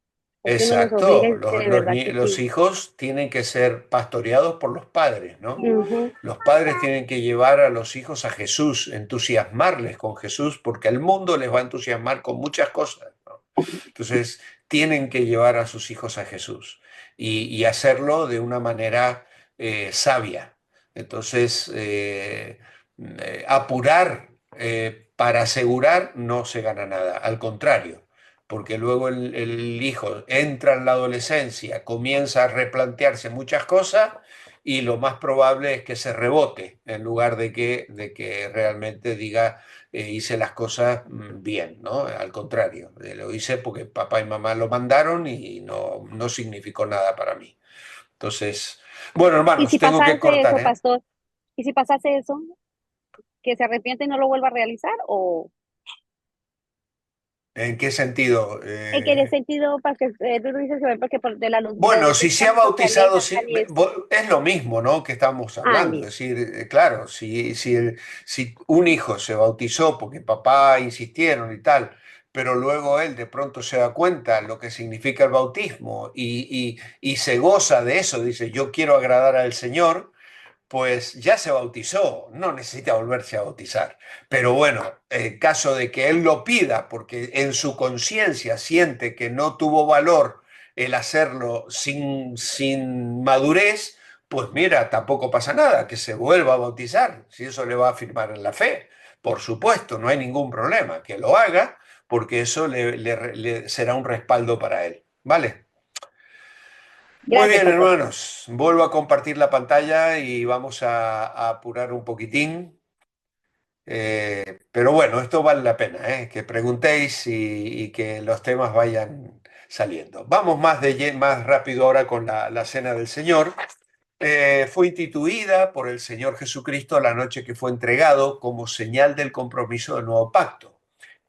porque uno los obliga Exacto. y de verdad que Los sí. hijos tienen que ser pastoreados por los padres, ¿no? Ujú. Los padres tienen que llevar a los hijos a Jesús, entusiasmarles con Jesús, porque el mundo les va a entusiasmar con muchas cosas, ¿no? Entonces, tienen que llevar a sus hijos a Jesús y hacerlo de una manera sabia. Entonces, apurar para asegurar no se gana nada, al contrario, porque luego el hijo entra en la adolescencia, comienza a replantearse muchas cosas y lo más probable es que se rebote en lugar de que realmente diga hice las cosas bien, ¿no? Al contrario, lo hice porque papá y mamá lo mandaron y no significó nada para mí. Entonces, bueno, Y hermanos, si tengo que pasase cortar, eso, ¿eh? pastor, y si pasase eso, que se arrepiente y no lo vuelva a realizar, o ¿En qué sentido? en qué sentido, para que tú lo dices, porque de Bueno, los si se ha escándalos se bautizado, alejan y eso. es lo mismo, ¿no? Que estamos Ah, hablando. Es listo. decir, claro, si un hijo se bautizó porque papá insistieron y tal, pero luego él de pronto se da cuenta lo que significa el bautismo y se goza de eso, dice, yo quiero agradar al Señor, pues ya se bautizó, no necesita volverse a bautizar. Pero bueno, en caso de que él lo pida, porque en su conciencia siente que no tuvo valor el hacerlo sin madurez, pues mira, tampoco pasa nada, que se vuelva a bautizar, si eso le va a afirmar en la fe. Por supuesto, no hay ningún problema, que lo haga, porque eso le será un respaldo para él. ¿Vale? Muy Gracias, bien, pastor. hermanos. Vuelvo a compartir la pantalla y vamos a apurar un poquitín. Pero bueno, esto vale la pena, que preguntéis y que los temas vayan saliendo. Vamos más rápido ahora con la Cena del Señor. Fue instituida por el Señor Jesucristo la noche que fue entregado como señal del compromiso del nuevo pacto.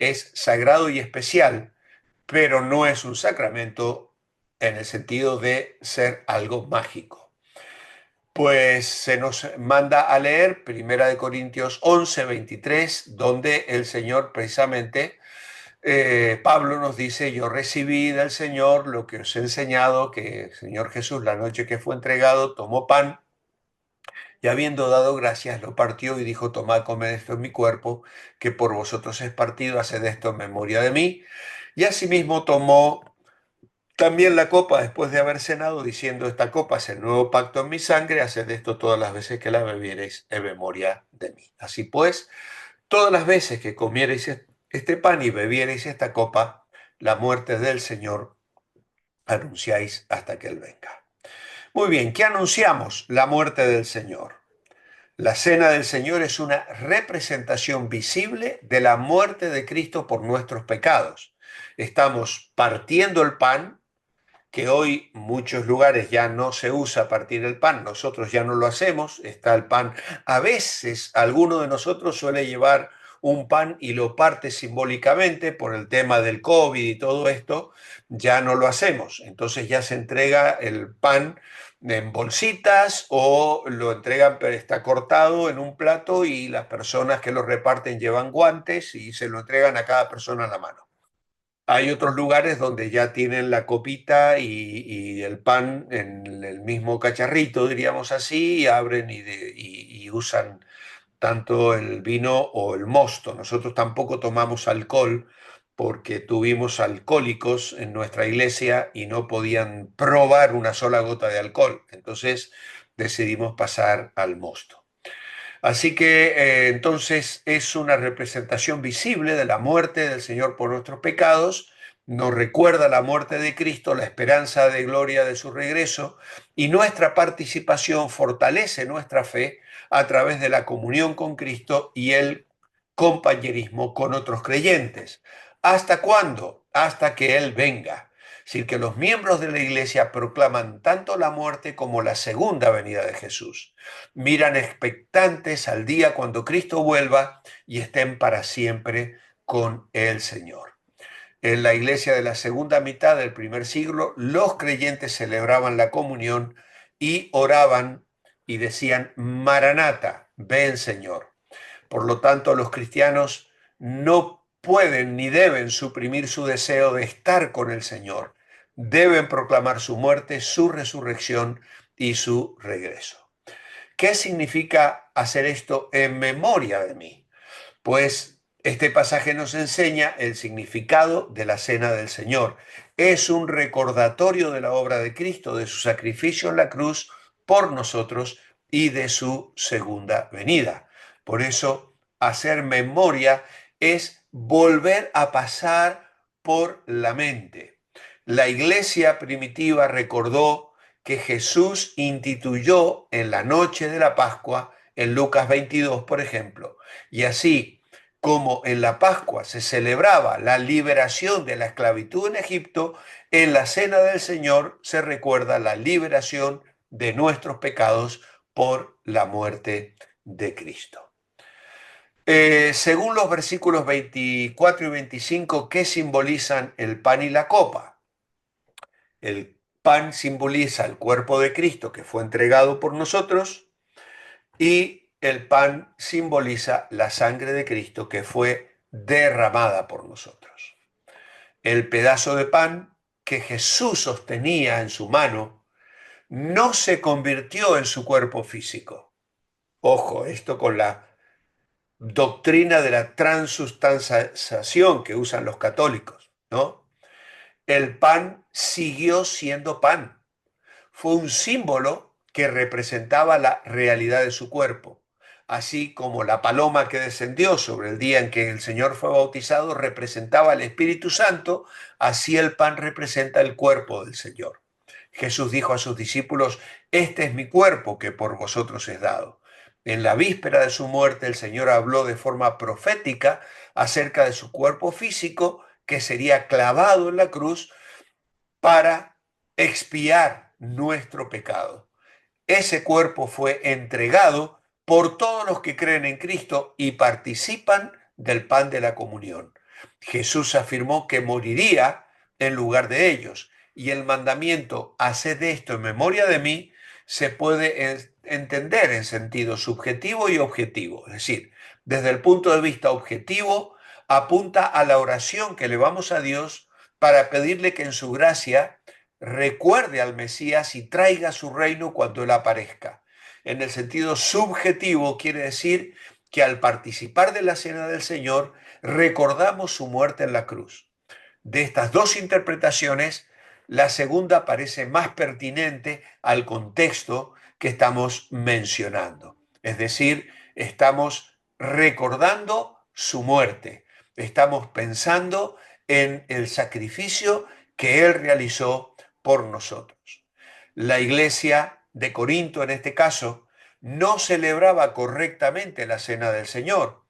Es sagrado y especial, pero no es un sacramento en el sentido de ser algo mágico. Pues se nos manda a leer Primera de Corintios 11:23, donde el Señor precisamente, Pablo nos dice, yo recibí del Señor lo que os he enseñado, que el Señor Jesús la noche que fue entregado tomó pan y habiendo dado gracias lo partió y dijo, tomad, comed, esto en mi cuerpo, que por vosotros es partido, haced esto en memoria de mí. Y asimismo tomó también la copa después de haber cenado, diciendo, esta copa es el nuevo pacto en mi sangre, haced esto todas las veces que la bebiereis en memoria de mí. Así pues, todas las veces que comiereis este pan y bebiereis esta copa, la muerte del Señor anunciáis hasta que Él venga. Muy bien, ¿qué anunciamos? La muerte del Señor. La cena del Señor es una representación visible de la muerte de Cristo por nuestros pecados. Estamos partiendo el pan, que hoy muchos lugares ya no se usa partir el pan, nosotros ya no lo hacemos, está el pan. A veces alguno de nosotros suele llevar un pan y lo parte simbólicamente por el tema del COVID y todo esto, ya no lo hacemos. Entonces ya se entrega el pan en bolsitas o lo entregan, pero está cortado en un plato y las personas que lo reparten llevan guantes y se lo entregan a cada persona en la mano. Hay otros lugares donde ya tienen la copita y el pan en el mismo cacharrito, diríamos así, y abren y usan tanto el vino o el mosto. Nosotros tampoco tomamos alcohol porque tuvimos alcohólicos en nuestra iglesia y no podían probar una sola gota de alcohol. Entonces decidimos pasar al mosto. Así que entonces es una representación visible de la muerte del Señor por nuestros pecados, nos recuerda la muerte de Cristo, la esperanza de gloria de su regreso y nuestra participación fortalece nuestra fe a través de la comunión con Cristo y el compañerismo con otros creyentes. ¿Hasta cuándo? Hasta que Él venga. Es decir, que los miembros de la iglesia proclaman tanto la muerte como la segunda venida de Jesús. Miran expectantes al día cuando Cristo vuelva y estén para siempre con el Señor. En la iglesia de la segunda mitad del primer siglo, los creyentes celebraban la comunión y oraban y decían, Maranata, ven Señor. Por lo tanto, los cristianos no pueden ni deben suprimir su deseo de estar con el Señor. Deben proclamar su muerte, su resurrección y su regreso. ¿Qué significa hacer esto en memoria de mí? Pues este pasaje nos enseña el significado de la cena del Señor. Es un recordatorio de la obra de Cristo, de su sacrificio en la cruz por nosotros y de su segunda venida. Por eso, hacer memoria es volver a pasar por la mente. La iglesia primitiva recordó que Jesús instituyó en la noche de la Pascua, en Lucas 22, por ejemplo, y así como en la Pascua se celebraba la liberación de la esclavitud en Egipto, en la Cena del Señor se recuerda la liberación de nuestros pecados por la muerte de Cristo. Según los versículos 24 y 25, ¿qué simbolizan el pan y la copa? El pan simboliza el cuerpo de Cristo que fue entregado por nosotros y el pan simboliza la sangre de Cristo que fue derramada por nosotros. El pedazo de pan que Jesús sostenía en su mano no se convirtió en su cuerpo físico. Ojo, esto con la doctrina de la transustanciación que usan los católicos, ¿no? El pan siguió siendo pan. Fue un símbolo que representaba la realidad de su cuerpo. Así como la paloma que descendió sobre el día en que el Señor fue bautizado representaba al Espíritu Santo, así el pan representa el cuerpo del Señor. Jesús dijo a sus discípulos, este es mi cuerpo que por vosotros es dado. En la víspera de su muerte el Señor habló de forma profética acerca de su cuerpo físico que sería clavado en la cruz para expiar nuestro pecado. Ese cuerpo fue entregado por todos los que creen en Cristo y participan del pan de la comunión. Jesús afirmó que moriría en lugar de ellos y el mandamiento haced esto en memoria de mí se puede entender en sentido subjetivo y objetivo. Es decir, desde el punto de vista objetivo apunta a la oración que elevamos a Dios para pedirle que en su gracia recuerde al Mesías y traiga su reino cuando Él aparezca. En el sentido subjetivo quiere decir que al participar de la cena del Señor recordamos su muerte en la cruz. De estas dos interpretaciones, la segunda parece más pertinente al contexto que estamos mencionando. Es decir, estamos recordando su muerte. Estamos pensando en el sacrificio que Él realizó por nosotros. La iglesia de Corinto, en este caso, no celebraba correctamente la cena del Señor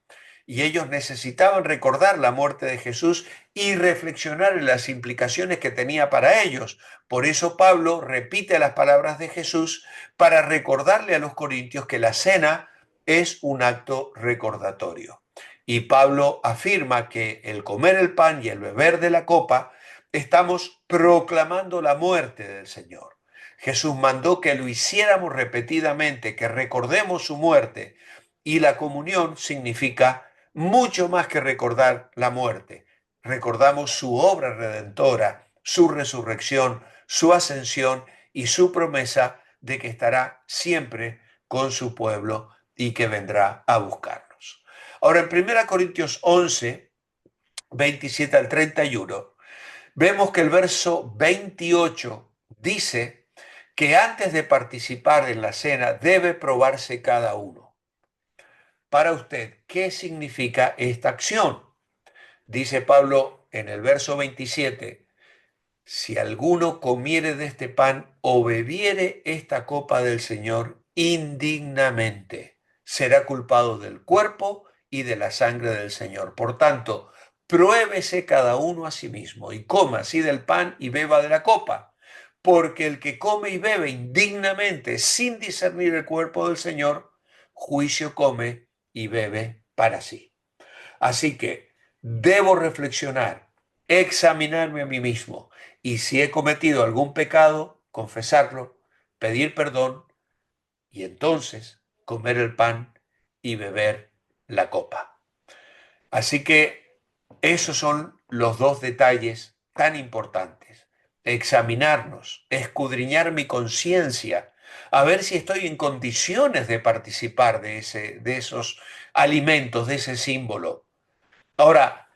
y ellos necesitaban recordar la muerte de Jesús y reflexionar en las implicaciones que tenía para ellos. Por eso Pablo repite las palabras de Jesús para recordarle a los corintios que la cena es un acto recordatorio. Y Pablo afirma que el comer el pan y el beber de la copa estamos proclamando la muerte del Señor. Jesús mandó que lo hiciéramos repetidamente, que recordemos su muerte, y la comunión significa mucho más que recordar la muerte. Recordamos su obra redentora, su resurrección, su ascensión y su promesa de que estará siempre con su pueblo y que vendrá a buscarnos. Ahora, en 1 Corintios 11, 27 al 31, vemos que el verso 28 dice que antes de participar en la cena debe probarse cada uno. Para usted, ¿qué significa esta acción? Dice Pablo en el verso 27, si alguno comiere de este pan o bebiere esta copa del Señor indignamente, será culpado del cuerpo y de la sangre del Señor. Por tanto, pruébese cada uno a sí mismo y coma así del pan y beba de la copa, porque el que come y bebe indignamente sin discernir el cuerpo del Señor, juicio come y bebe para sí. Así que debo reflexionar, examinarme a mí mismo y si he cometido algún pecado, confesarlo, pedir perdón y entonces comer el pan y beber la copa. Así que esos son los dos detalles tan importantes. Examinarnos, escudriñar mi conciencia, a ver si estoy en condiciones de participar de esos alimentos, de ese símbolo. Ahora,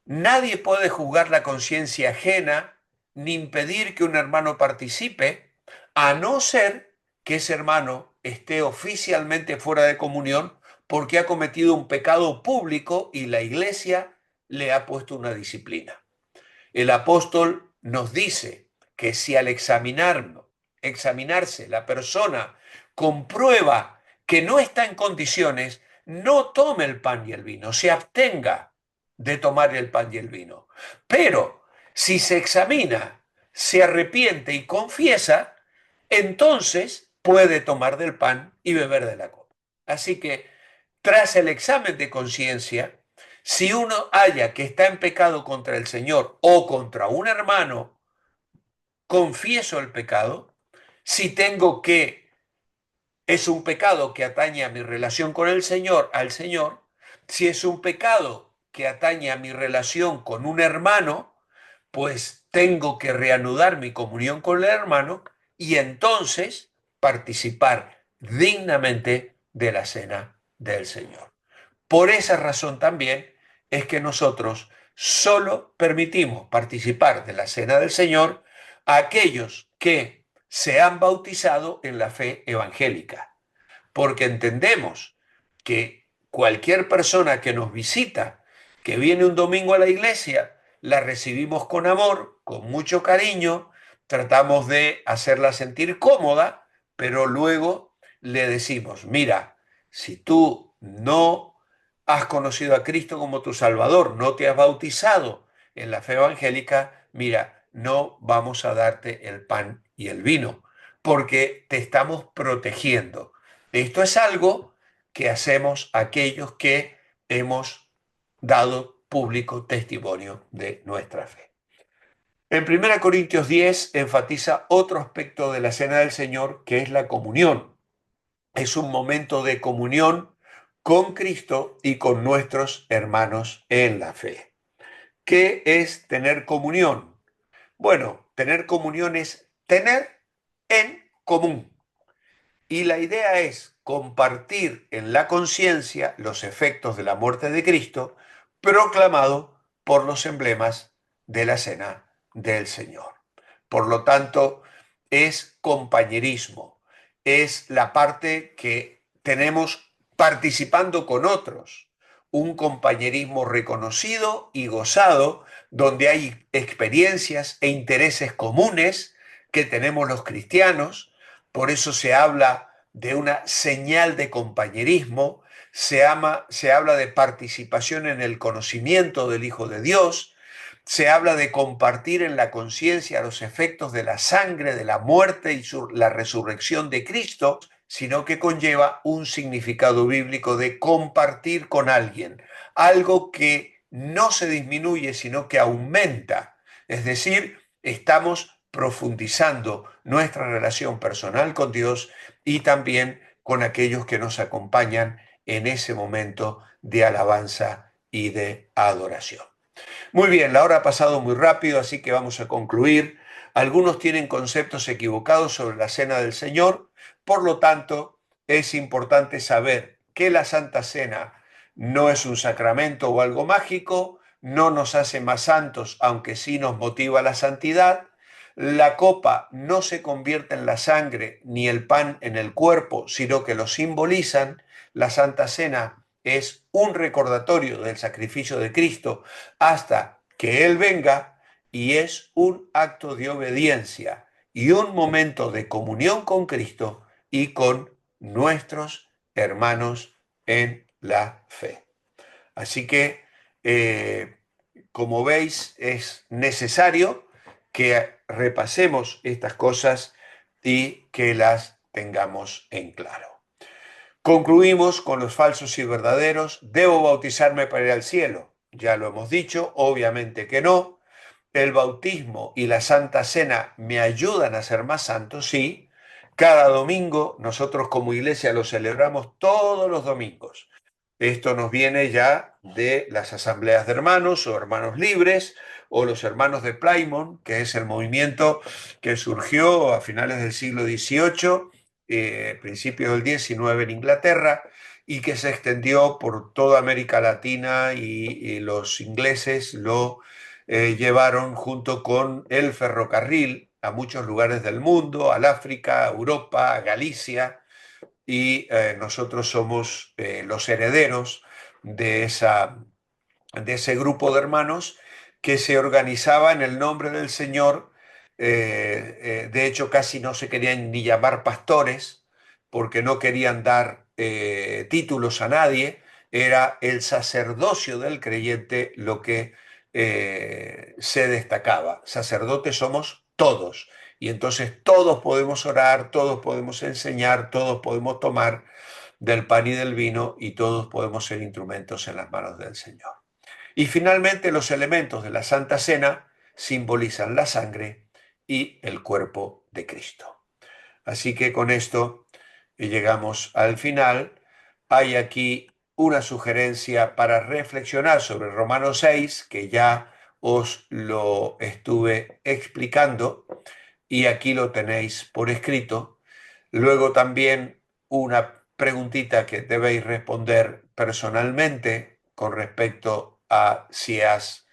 nadie puede juzgar la conciencia ajena ni impedir que un hermano participe, a no ser que ese hermano esté oficialmente fuera de comunión porque ha cometido un pecado público y la iglesia le ha puesto una disciplina. El apóstol nos dice que si al examinarse la persona comprueba que no está en condiciones, no tome el pan y el vino, se abstenga de tomar el pan y el vino. Pero si se examina, se arrepiente y confiesa, entonces puede tomar del pan y beber de la copa. Así que tras el examen de conciencia, si uno halla que está en pecado contra el Señor o contra un hermano, confieso el pecado. Si tengo que es un pecado que atañe a mi relación con el Señor, al Señor, si es un pecado que atañe a mi relación con un hermano, pues tengo que reanudar mi comunión con el hermano y entonces participar dignamente de la cena del Señor. Por esa razón también es que nosotros solo permitimos participar de la cena del Señor a aquellos que se han bautizado en la fe evangélica, porque entendemos que cualquier persona que nos visita, que viene un domingo a la iglesia, la recibimos con amor, con mucho cariño, tratamos de hacerla sentir cómoda, pero luego le decimos, mira, si tú no has conocido a Cristo como tu Salvador, no te has bautizado en la fe evangélica, mira, no vamos a darte el pan y el vino, porque te estamos protegiendo. Esto es algo que hacemos aquellos que hemos dado público testimonio de nuestra fe. En 1 Corintios 10 enfatiza otro aspecto de la cena del Señor, que es la comunión. Es un momento de comunión con Cristo y con nuestros hermanos en la fe. ¿Qué es tener comunión? Bueno, tener comunión es tener en común. Y la idea es compartir en la conciencia los efectos de la muerte de Cristo, proclamado por los emblemas de la cena del Señor. Por lo tanto, es compañerismo, es la parte que tenemos participando con otros, un compañerismo reconocido y gozado, donde hay experiencias e intereses comunes que tenemos los cristianos. Por eso se habla de una señal de compañerismo, se habla de participación en el conocimiento del Hijo de Dios, se habla de compartir en la conciencia los efectos de la sangre, de la muerte y la resurrección de Cristo, sino que conlleva un significado bíblico de compartir con alguien, algo que no se disminuye, sino que aumenta. Es decir, estamos profundizando nuestra relación personal con Dios y también con aquellos que nos acompañan en ese momento de alabanza y de adoración. Muy bien, la hora ha pasado muy rápido, así que vamos a concluir. Algunos tienen conceptos equivocados sobre la cena del Señor, por lo tanto, es importante saber que la Santa Cena no es un sacramento o algo mágico, no nos hace más santos, aunque sí nos motiva a la santidad. La copa no se convierte en la sangre ni el pan en el cuerpo, sino que lo simbolizan. La Santa Cena es un recordatorio del sacrificio de Cristo hasta que Él venga y es un acto de obediencia y un momento de comunión con Cristo y con nuestros hermanos en la fe. Así que como veis, es necesario que repasemos estas cosas y que las tengamos en claro. Concluimos con los falsos y verdaderos. ¿Debo bautizarme para ir al cielo? Ya lo hemos dicho, obviamente que no. ¿El bautismo y la Santa Cena me ayudan a ser más santo? Sí. Cada domingo nosotros como iglesia lo celebramos todos los domingos. Esto nos viene ya de las asambleas de hermanos o hermanos libres o los hermanos de Plymouth, que es el movimiento que surgió a finales del siglo XVIII, principios del XIX en Inglaterra, y que se extendió por toda América Latina y los ingleses lo llevaron junto con el ferrocarril a muchos lugares del mundo, al África, a Europa, a Galicia, y nosotros somos los herederos de, de ese grupo de hermanos que se organizaba en el nombre del Señor. De hecho, casi no se querían ni llamar pastores porque no querían dar títulos a nadie. Era el sacerdocio del creyente lo que se destacaba. Sacerdotes somos todos. Y entonces todos podemos orar, todos podemos enseñar, todos podemos tomar del pan y del vino y todos podemos ser instrumentos en las manos del Señor. Y finalmente los elementos de la Santa Cena simbolizan la sangre y el cuerpo de Cristo. Así que con esto llegamos al final. Hay aquí una sugerencia para reflexionar sobre Romanos 6, que ya os lo estuve explicando y aquí lo tenéis por escrito. Luego también una preguntita que debéis responder personalmente con respecto a si has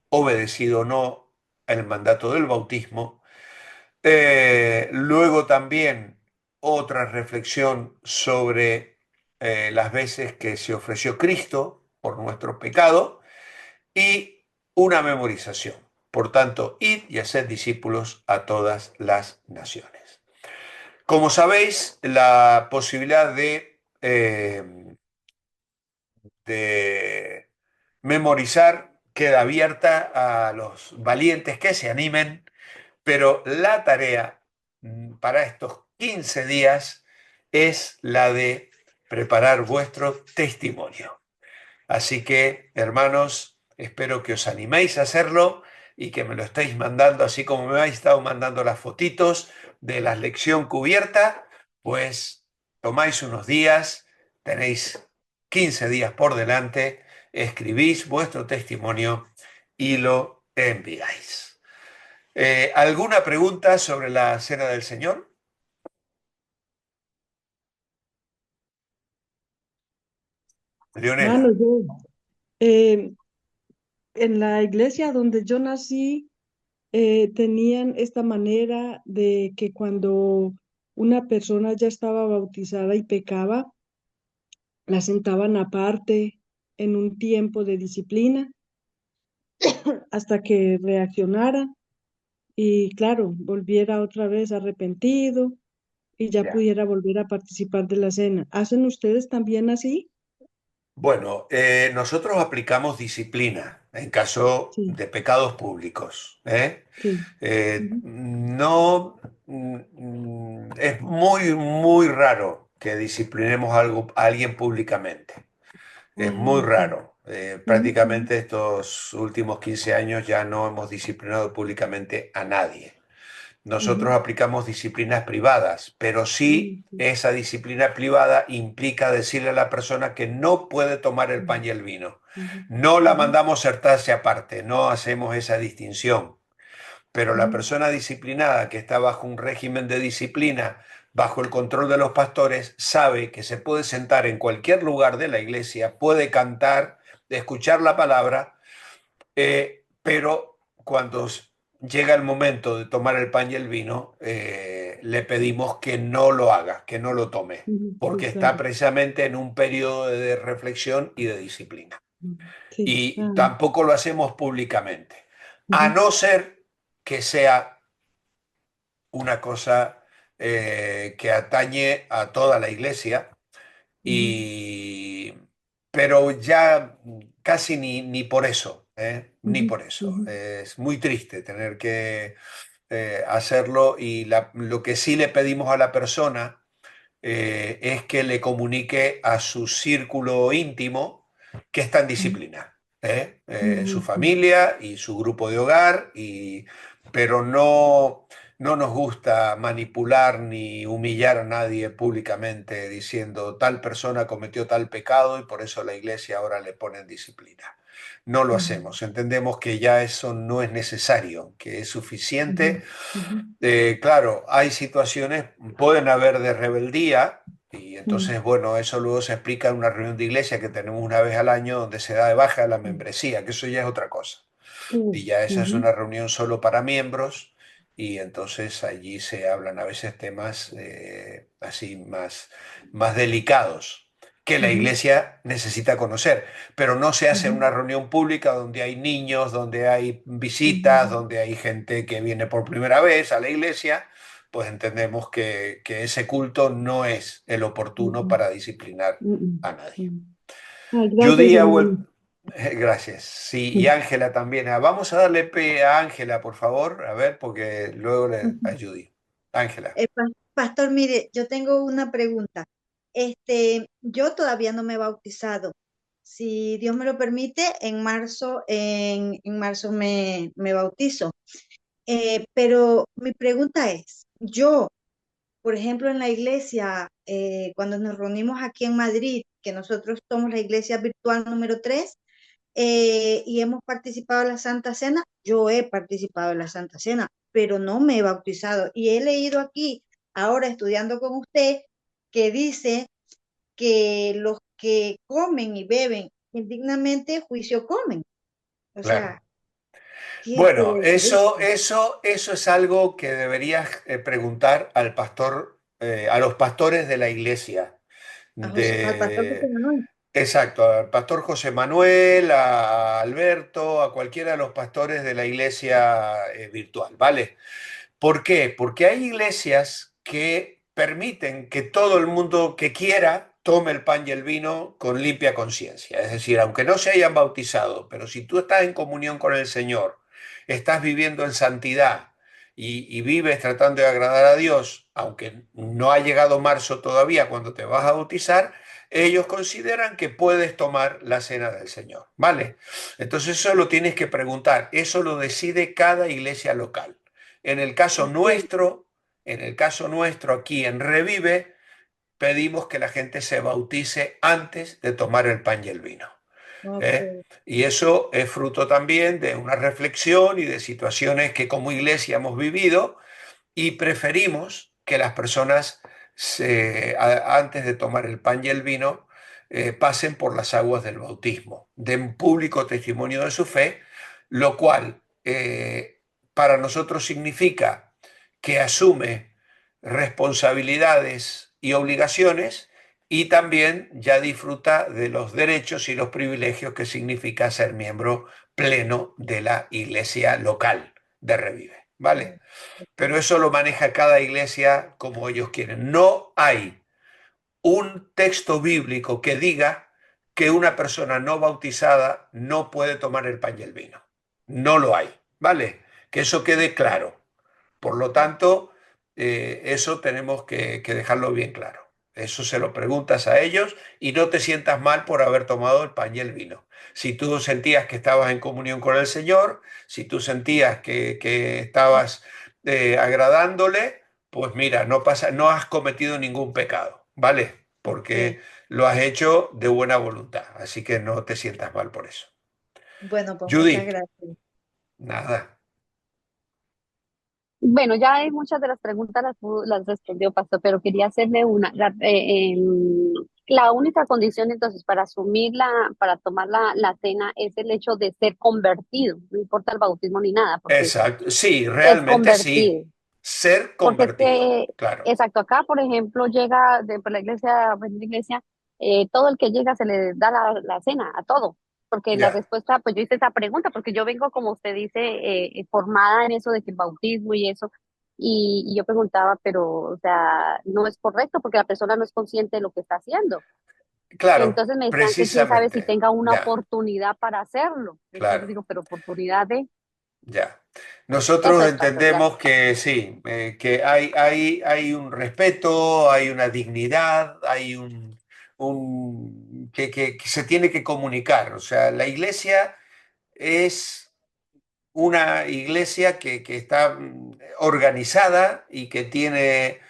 obedecido o no el mandato del bautismo. Luego también otra reflexión sobre las veces que se ofreció Cristo por nuestro pecado y una memorización. Por tanto, id y haced discípulos a todas las naciones. Como sabéis, la posibilidad de memorizar queda abierta a los valientes que se animen, pero la tarea para estos 15 días es la de preparar vuestro testimonio. Así que, hermanos, espero que os animéis a hacerlo y que me lo estéis mandando, así como me habéis estado mandando las fotitos de la lección cubierta, pues tomáis unos días, tenéis 15 días por delante, escribís vuestro testimonio y lo enviáis. ¿Alguna pregunta sobre la Cena del Señor? Mano, Leonela. eh, en la iglesia donde yo nací, tenían esta manera de que cuando una persona ya estaba bautizada y pecaba, la sentaban aparte en un tiempo de disciplina hasta que reaccionara y, claro, volviera otra vez arrepentido y ya Ya. pudiera volver a participar de la cena. ¿Hacen ustedes también así? Bueno, nosotros aplicamos disciplina en caso Sí, de pecados públicos, ¿eh? sí. Ujú. No, es muy, muy raro que disciplinemos a alguien públicamente. Es Ah, muy ok. raro. Ujú, ujú, Prácticamente estos últimos 15 años ya no hemos disciplinado públicamente a nadie. Nosotros ujú. aplicamos disciplinas privadas, pero sí Sí. esa disciplina privada implica decirle a la persona que no puede tomar el pan Ujú, y el vino. ujú, No la ujú, mandamos sentarse aparte, no hacemos esa distinción. Pero la ujú, persona disciplinada que está bajo un régimen de disciplina, bajo el control de los pastores, sabe que se puede sentar en cualquier lugar de la iglesia, puede cantar, escuchar la palabra, pero cuando llega el momento de tomar el pan y el vino, le pedimos que no lo haga, que no lo tome, ujú. porque Sí, está claro. precisamente en un periodo de reflexión y de disciplina. Ujú. Sí. Y Ah, tampoco lo hacemos públicamente, a ujú, no ser que sea una cosa que atañe a toda la iglesia, ujú, y, pero ya casi ni por eso. Ni ujú, por eso. ujú, Es muy triste tener que hacerlo y lo que sí le pedimos a la persona es que le comunique a su círculo íntimo que está en disciplina, su ujú, ujú, familia y su grupo de hogar, pero no nos gusta manipular ni humillar a nadie públicamente diciendo tal persona cometió tal pecado y por eso la iglesia ahora le pone en disciplina. No lo ujú, hacemos, entendemos que ya eso no es necesario, que es ujú, suficiente. ujú, Claro, hay situaciones, pueden haber de rebeldía, y ujú, entonces, bueno, eso luego se explica en una reunión de iglesia que tenemos una vez al año donde se da de baja la membresía, que eso ya es otra cosa. Y ya esa es ujú, una reunión solo para miembros, y entonces allí se hablan a veces temas así más delicados que la ujú, iglesia necesita conocer, pero no se hace en ujú, una reunión pública donde hay niños, donde hay visitas, ujú, donde hay gente que viene por primera vez a la iglesia, pues entendemos que ese culto no es el oportuno ujú, para disciplinar ujú, a nadie. ujú. Ay, gracias, Judy ha hermano. vuelto. Gracias. Sí, y Ángela también. Vamos a darle pe a Ángela, por favor, a ver, porque luego a Ujú. Judy. Ángela. Pastor, mire, yo tengo una pregunta. Yo todavía no me he bautizado. Si Dios me lo permite, en marzo me bautizo. Pero mi pregunta es, yo, por ejemplo, en la iglesia, cuando nos reunimos aquí en Madrid, que nosotros somos la iglesia virtual número 3 y hemos participado en la Santa Cena. Yo he participado en la Santa Cena, pero no me he bautizado. Y he leído aquí, ahora estudiando con usted, que dice que los que comen y beben indignamente, juicio comen. O Claro. sea, ¿qué Bueno, quiere decir esto? eso es algo que deberías preguntar al pastor, a los pastores de la iglesia. Al pastor José De, Manuel. exacto, al pastor José Manuel, a Alberto, a cualquiera de los pastores de la iglesia virtual, ¿vale? ¿Por qué? Porque hay iglesias que permiten que todo el mundo que quiera tome el pan y el vino con limpia conciencia. Es decir, aunque no se hayan bautizado, pero si tú estás en comunión con el Señor, estás viviendo en santidad y vives tratando de agradar a Dios, aunque no ha llegado marzo todavía cuando te vas a bautizar, ellos consideran que puedes tomar la cena del Señor. ¿Vale? Entonces eso lo tienes que preguntar. Eso lo decide cada iglesia local. En el caso Ok, nuestro, en el caso nuestro aquí en Revive, pedimos que la gente se bautice antes de tomar el pan y el vino. ¿Eh? ok. Y eso es fruto también de una reflexión y de situaciones que como iglesia hemos vivido y preferimos que las personas antes de tomar el pan y el vino pasen por las aguas del bautismo, den público testimonio de su fe, lo cual para nosotros significa que asume responsabilidades y obligaciones y también ya disfruta de los derechos y los privilegios que significa ser miembro pleno de la iglesia local de Revive. ¿Vale? Pero eso lo maneja cada iglesia como ellos quieren. No hay un texto bíblico que diga que una persona no bautizada no puede tomar el pan y el vino. No lo hay, ¿vale? Que eso quede claro. Por lo tanto, eso tenemos que dejarlo bien claro. Eso se lo preguntas a ellos y no te sientas mal por haber tomado el pan y el vino. Si tú sentías que estabas en comunión con el Señor, si tú sentías que estabas agradándole, pues mira, no pasa, no has cometido ningún pecado, ¿vale? Ok. Porque lo has hecho de buena voluntad, así que no te sientas mal por eso. Bueno, pues muchas Judith, gracias. nada, Bueno, ya hay muchas de las preguntas las respondió Pastor, pero quería hacerle una. La única condición entonces para para tomar la cena es el hecho de ser convertido, no importa el bautismo ni nada, porque exacto, sí, es realmente convertido. sí, ser Porque es convertido, que, claro. exacto, acá, por ejemplo, llega de por la iglesia, pues, la iglesia, todo el que llega se le da la cena, a todo. Porque la Ya, respuesta, pues yo hice esa pregunta, porque yo vengo, como usted dice, formada en eso de que el bautismo y eso, y yo preguntaba, pero, o sea, no es correcto porque la persona no es consciente de lo que está haciendo. claro, Entonces me decían que quién sabe si precisamente, tenga una ya, oportunidad para hacerlo. Entonces claro. digo, pero oportunidad de Ya. eso Nosotros es todo, gracias. entendemos que sí, que hay un respeto, hay una dignidad, hay que se tiene que comunicar. O sea, la iglesia es una iglesia que está organizada y que tiene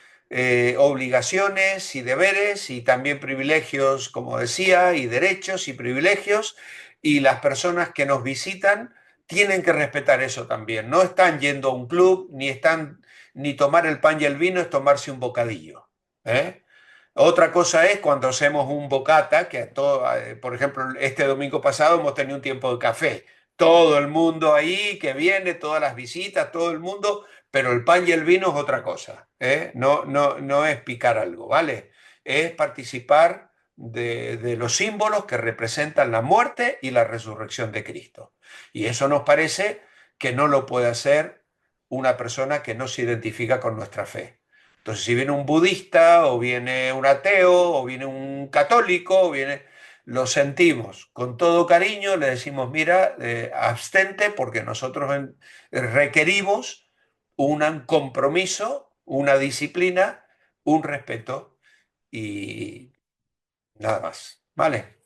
obligaciones y deberes y también privilegios, como decía, y derechos y privilegios, y las personas que nos visitan tienen que respetar eso también. No están yendo a un club, ni tomar el pan y el vino es tomarse un bocadillo. ¿Eh? Otra cosa es cuando hacemos un bocata, que por ejemplo, este domingo pasado hemos tenido un tiempo de café. Todo el mundo ahí que viene, todas las visitas, todo el mundo, pero el pan y el vino es otra cosa, ¿eh? No, no, no es picar algo, ¿vale? Es participar de los símbolos que representan la muerte y la resurrección de Cristo. Y eso nos parece que no lo puede hacer una persona que no se identifica con nuestra fe. Entonces, si viene un budista, o viene un ateo, o viene un católico, lo sentimos con todo cariño, le decimos, mira, abstente porque nosotros requerimos un compromiso, una disciplina, un respeto y nada más. ¿Vale?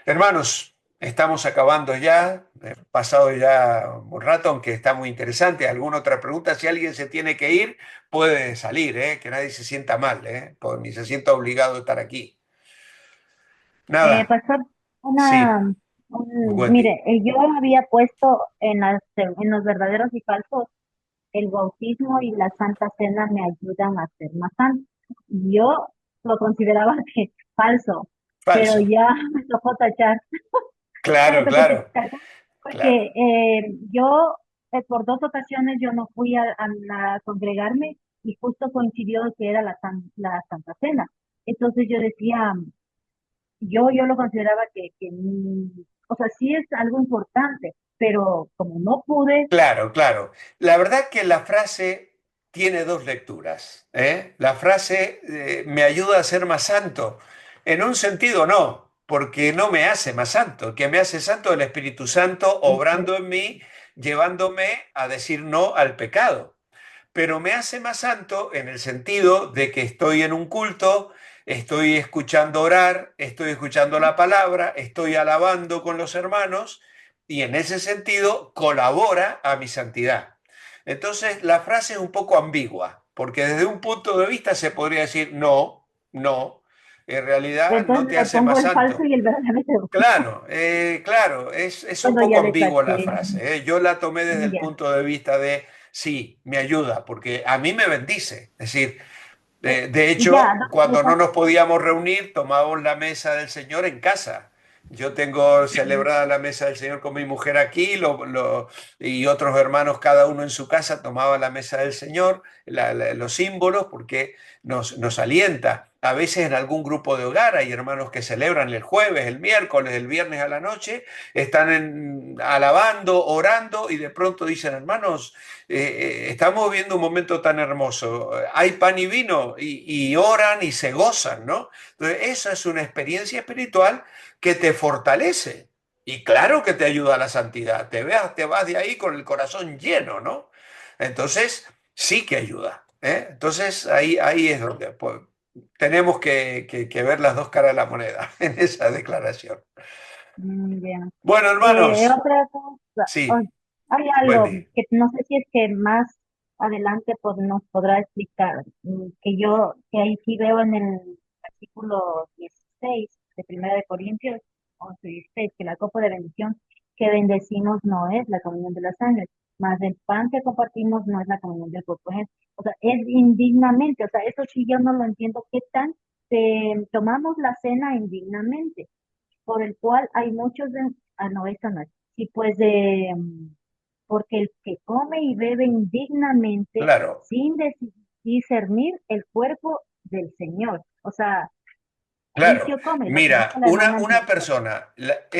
Hermanos, estamos acabando ya, pasado ya un rato, aunque está muy interesante. ¿Alguna otra pregunta? Si alguien se tiene que ir, puede salir, ¿eh? Que nadie se sienta mal, ¿eh? Ni se sienta obligado a estar aquí. Nada, Pastor, sí, Wendy. mire, yo había puesto en los verdaderos y falsos, el bautismo y la Santa Cena me ayudan a ser más santo. Yo lo consideraba que falso, pero Falso. ya me tocó tachar, ya me Claro, tocó claro, tachar, claro. porque yo por dos ocasiones yo no fui a congregarme y justo coincidió que era la Santa Cena. Entonces yo decía, yo lo consideraba o sea, sí es algo importante, pero como no pude, Claro, claro. La verdad que la frase tiene dos lecturas, ¿eh? La frase me ayuda a ser más santo. En un sentido no, porque no me hace más santo. Que me hace santo es el Espíritu Santo Este, obrando en mí, llevándome a decir no al pecado. Pero me hace más santo en el sentido de que estoy en un culto, estoy escuchando orar, estoy escuchando la palabra, estoy alabando con los hermanos y en ese sentido colabora a mi santidad. Entonces la frase es un poco ambigua, porque desde un punto de vista se podría decir no, no, en realidad no entonces te le hace pongo más el falso santo. y el verdadero. Claro, es un Bueno, poco ya le ambigua la taché, frase, ¿eh? Yo la tomé desde el ya. punto de vista de, sí, me ayuda, porque a mí me bendice. Es decir, Eh, de ya, hecho, dos cuando no cosas. nos podíamos reunir, tomábamos la mesa del Señor en casa. Yo tengo celebrada la mesa del Señor con mi mujer aquí, y otros hermanos, cada uno en su casa, tomaba la mesa del Señor, los símbolos, porque nos alienta. A veces en algún grupo de hogar hay hermanos que celebran el jueves, el miércoles, el viernes a la noche, están alabando, orando, y de pronto dicen, hermanos, estamos viendo un momento tan hermoso. Hay pan y vino y oran y se gozan, ¿no? Entonces, esa es una experiencia espiritual que te fortalece y claro que te ayuda a la santidad. Te vas de ahí con el corazón lleno, ¿no? Entonces, sí que ayuda, ¿eh? Entonces, ahí es donde pues, tenemos que ver las dos caras de la moneda en esa declaración. Ya. Bueno, hermanos, Otra cosa, sí, hay algo Wendy. que no sé si es que más adelante nos podrá explicar, que ahí sí veo en el versículo 16 de Primera de Corintios 11:16, que la copa de bendición que bendecimos no es la comunión de la sangre, más el pan que compartimos no es la comunión del cuerpo de Jesús. O sea, es indignamente, o sea, eso sí yo no lo entiendo, qué tan tomamos la cena indignamente por el cual hay muchos no, eso no es. Sí, pues porque el que come y bebe indignamente, Claro. sin discernir el cuerpo del Señor. O sea, Claro, vicio come, lo que dijo mira, la hermana una anterior. persona,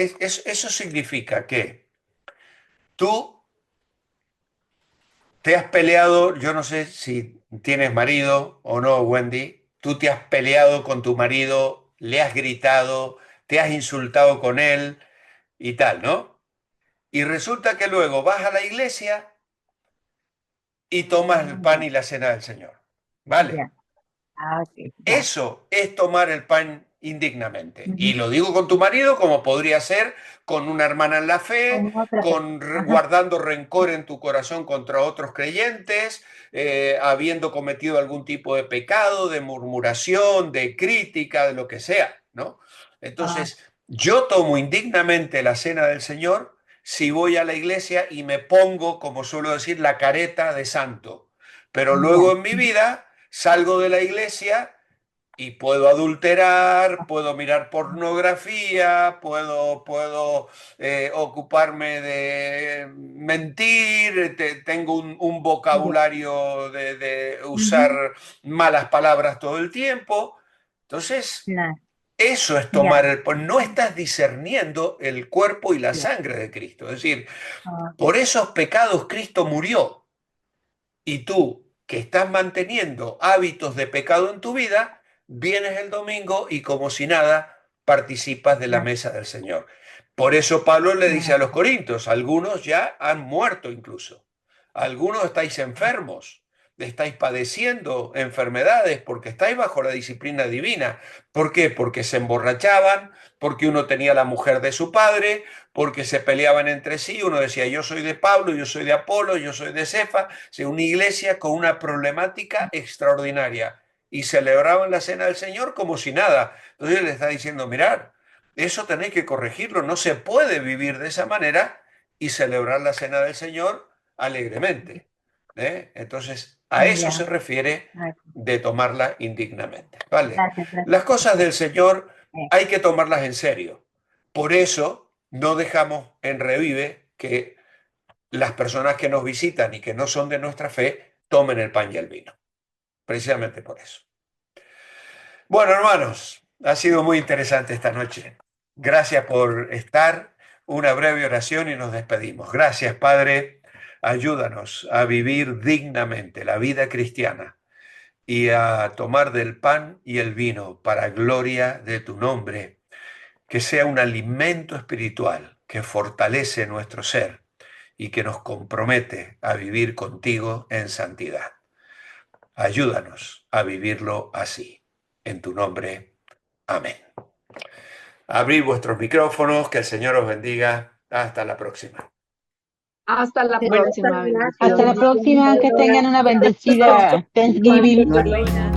eso significa que tú te has peleado, yo no sé si tienes marido o no, Wendy, tú te has peleado con tu marido le has gritado, te has insultado con él y tal, ¿no? Y resulta que luego vas a la iglesia y tomas el pan Ya, y la cena del Señor. ¿Vale? ya. Ah, ok, ya. Eso es tomar el pan indignamente. Y Ujú. lo digo con tu marido como podría ser con una hermana en la fe, Con otra con persona. Ajá. guardando rencor en tu corazón contra otros creyentes, habiendo cometido algún tipo de pecado, de murmuración, de crítica, de lo que sea, ¿no? Ah, Entonces, yo tomo indignamente la cena del Señor si voy a la iglesia y me pongo, como suelo decir, la careta de santo. Pero ya. luego en mi vida salgo de la iglesia y puedo adulterar, puedo mirar pornografía, puedo ocuparme de mentir, tengo un Ya. vocabulario de usar Ujú. malas palabras todo el tiempo. Entonces, Claro. eso es tomar Ya. el... Pues no estás discerniendo el cuerpo y la Ya. sangre de Cristo. Es decir, Ah, ok. por esos pecados Cristo murió. Y tú, que estás manteniendo hábitos de pecado en tu vida, vienes el domingo y como si nada participas de la Ya. mesa del Señor. Por eso Pablo le dice Ah, a los corintios, algunos ya han muerto incluso, algunos estáis enfermos, estáis padeciendo enfermedades porque estáis bajo la disciplina divina. ¿Por qué? Porque se emborrachaban, porque uno tenía la mujer de su padre, porque se peleaban entre sí, uno decía yo soy de Pablo, yo soy de Apolo, yo soy de Cefa, una iglesia con una problemática extraordinaria y celebraban la cena del Señor como si nada. Entonces él le está diciendo, mirad, eso tenéis que corregirlo, no se puede vivir de esa manera y celebrar la cena del Señor alegremente. Entonces, a eso ya. se refiere Ah, de tomarla indignamente. ¿Vale? gracias, gracias. Las cosas del Señor Eh, hay que tomarlas en serio. Por eso no dejamos en Revive que las personas que nos visitan y que no son de nuestra fe tomen el pan y el vino. Precisamente por eso. Bueno, hermanos, ha sido muy interesante esta noche. Gracias por estar. Una breve oración y nos despedimos. Gracias, Padre. Ayúdanos a vivir dignamente la vida cristiana y a tomar del pan y el vino para gloria de tu nombre, que sea un alimento espiritual que fortalece nuestro ser y que nos compromete a vivir contigo en santidad. Ayúdanos a vivirlo así. En tu nombre. Amén. Abrid vuestros micrófonos, que el Señor os bendiga. Hasta la próxima. Hasta la Señor, próxima, gracias. bendiciones. Hasta la Bendiciones, próxima, que Pedro. tengan una Gracias por bendecida su Thanksgiving. hermana.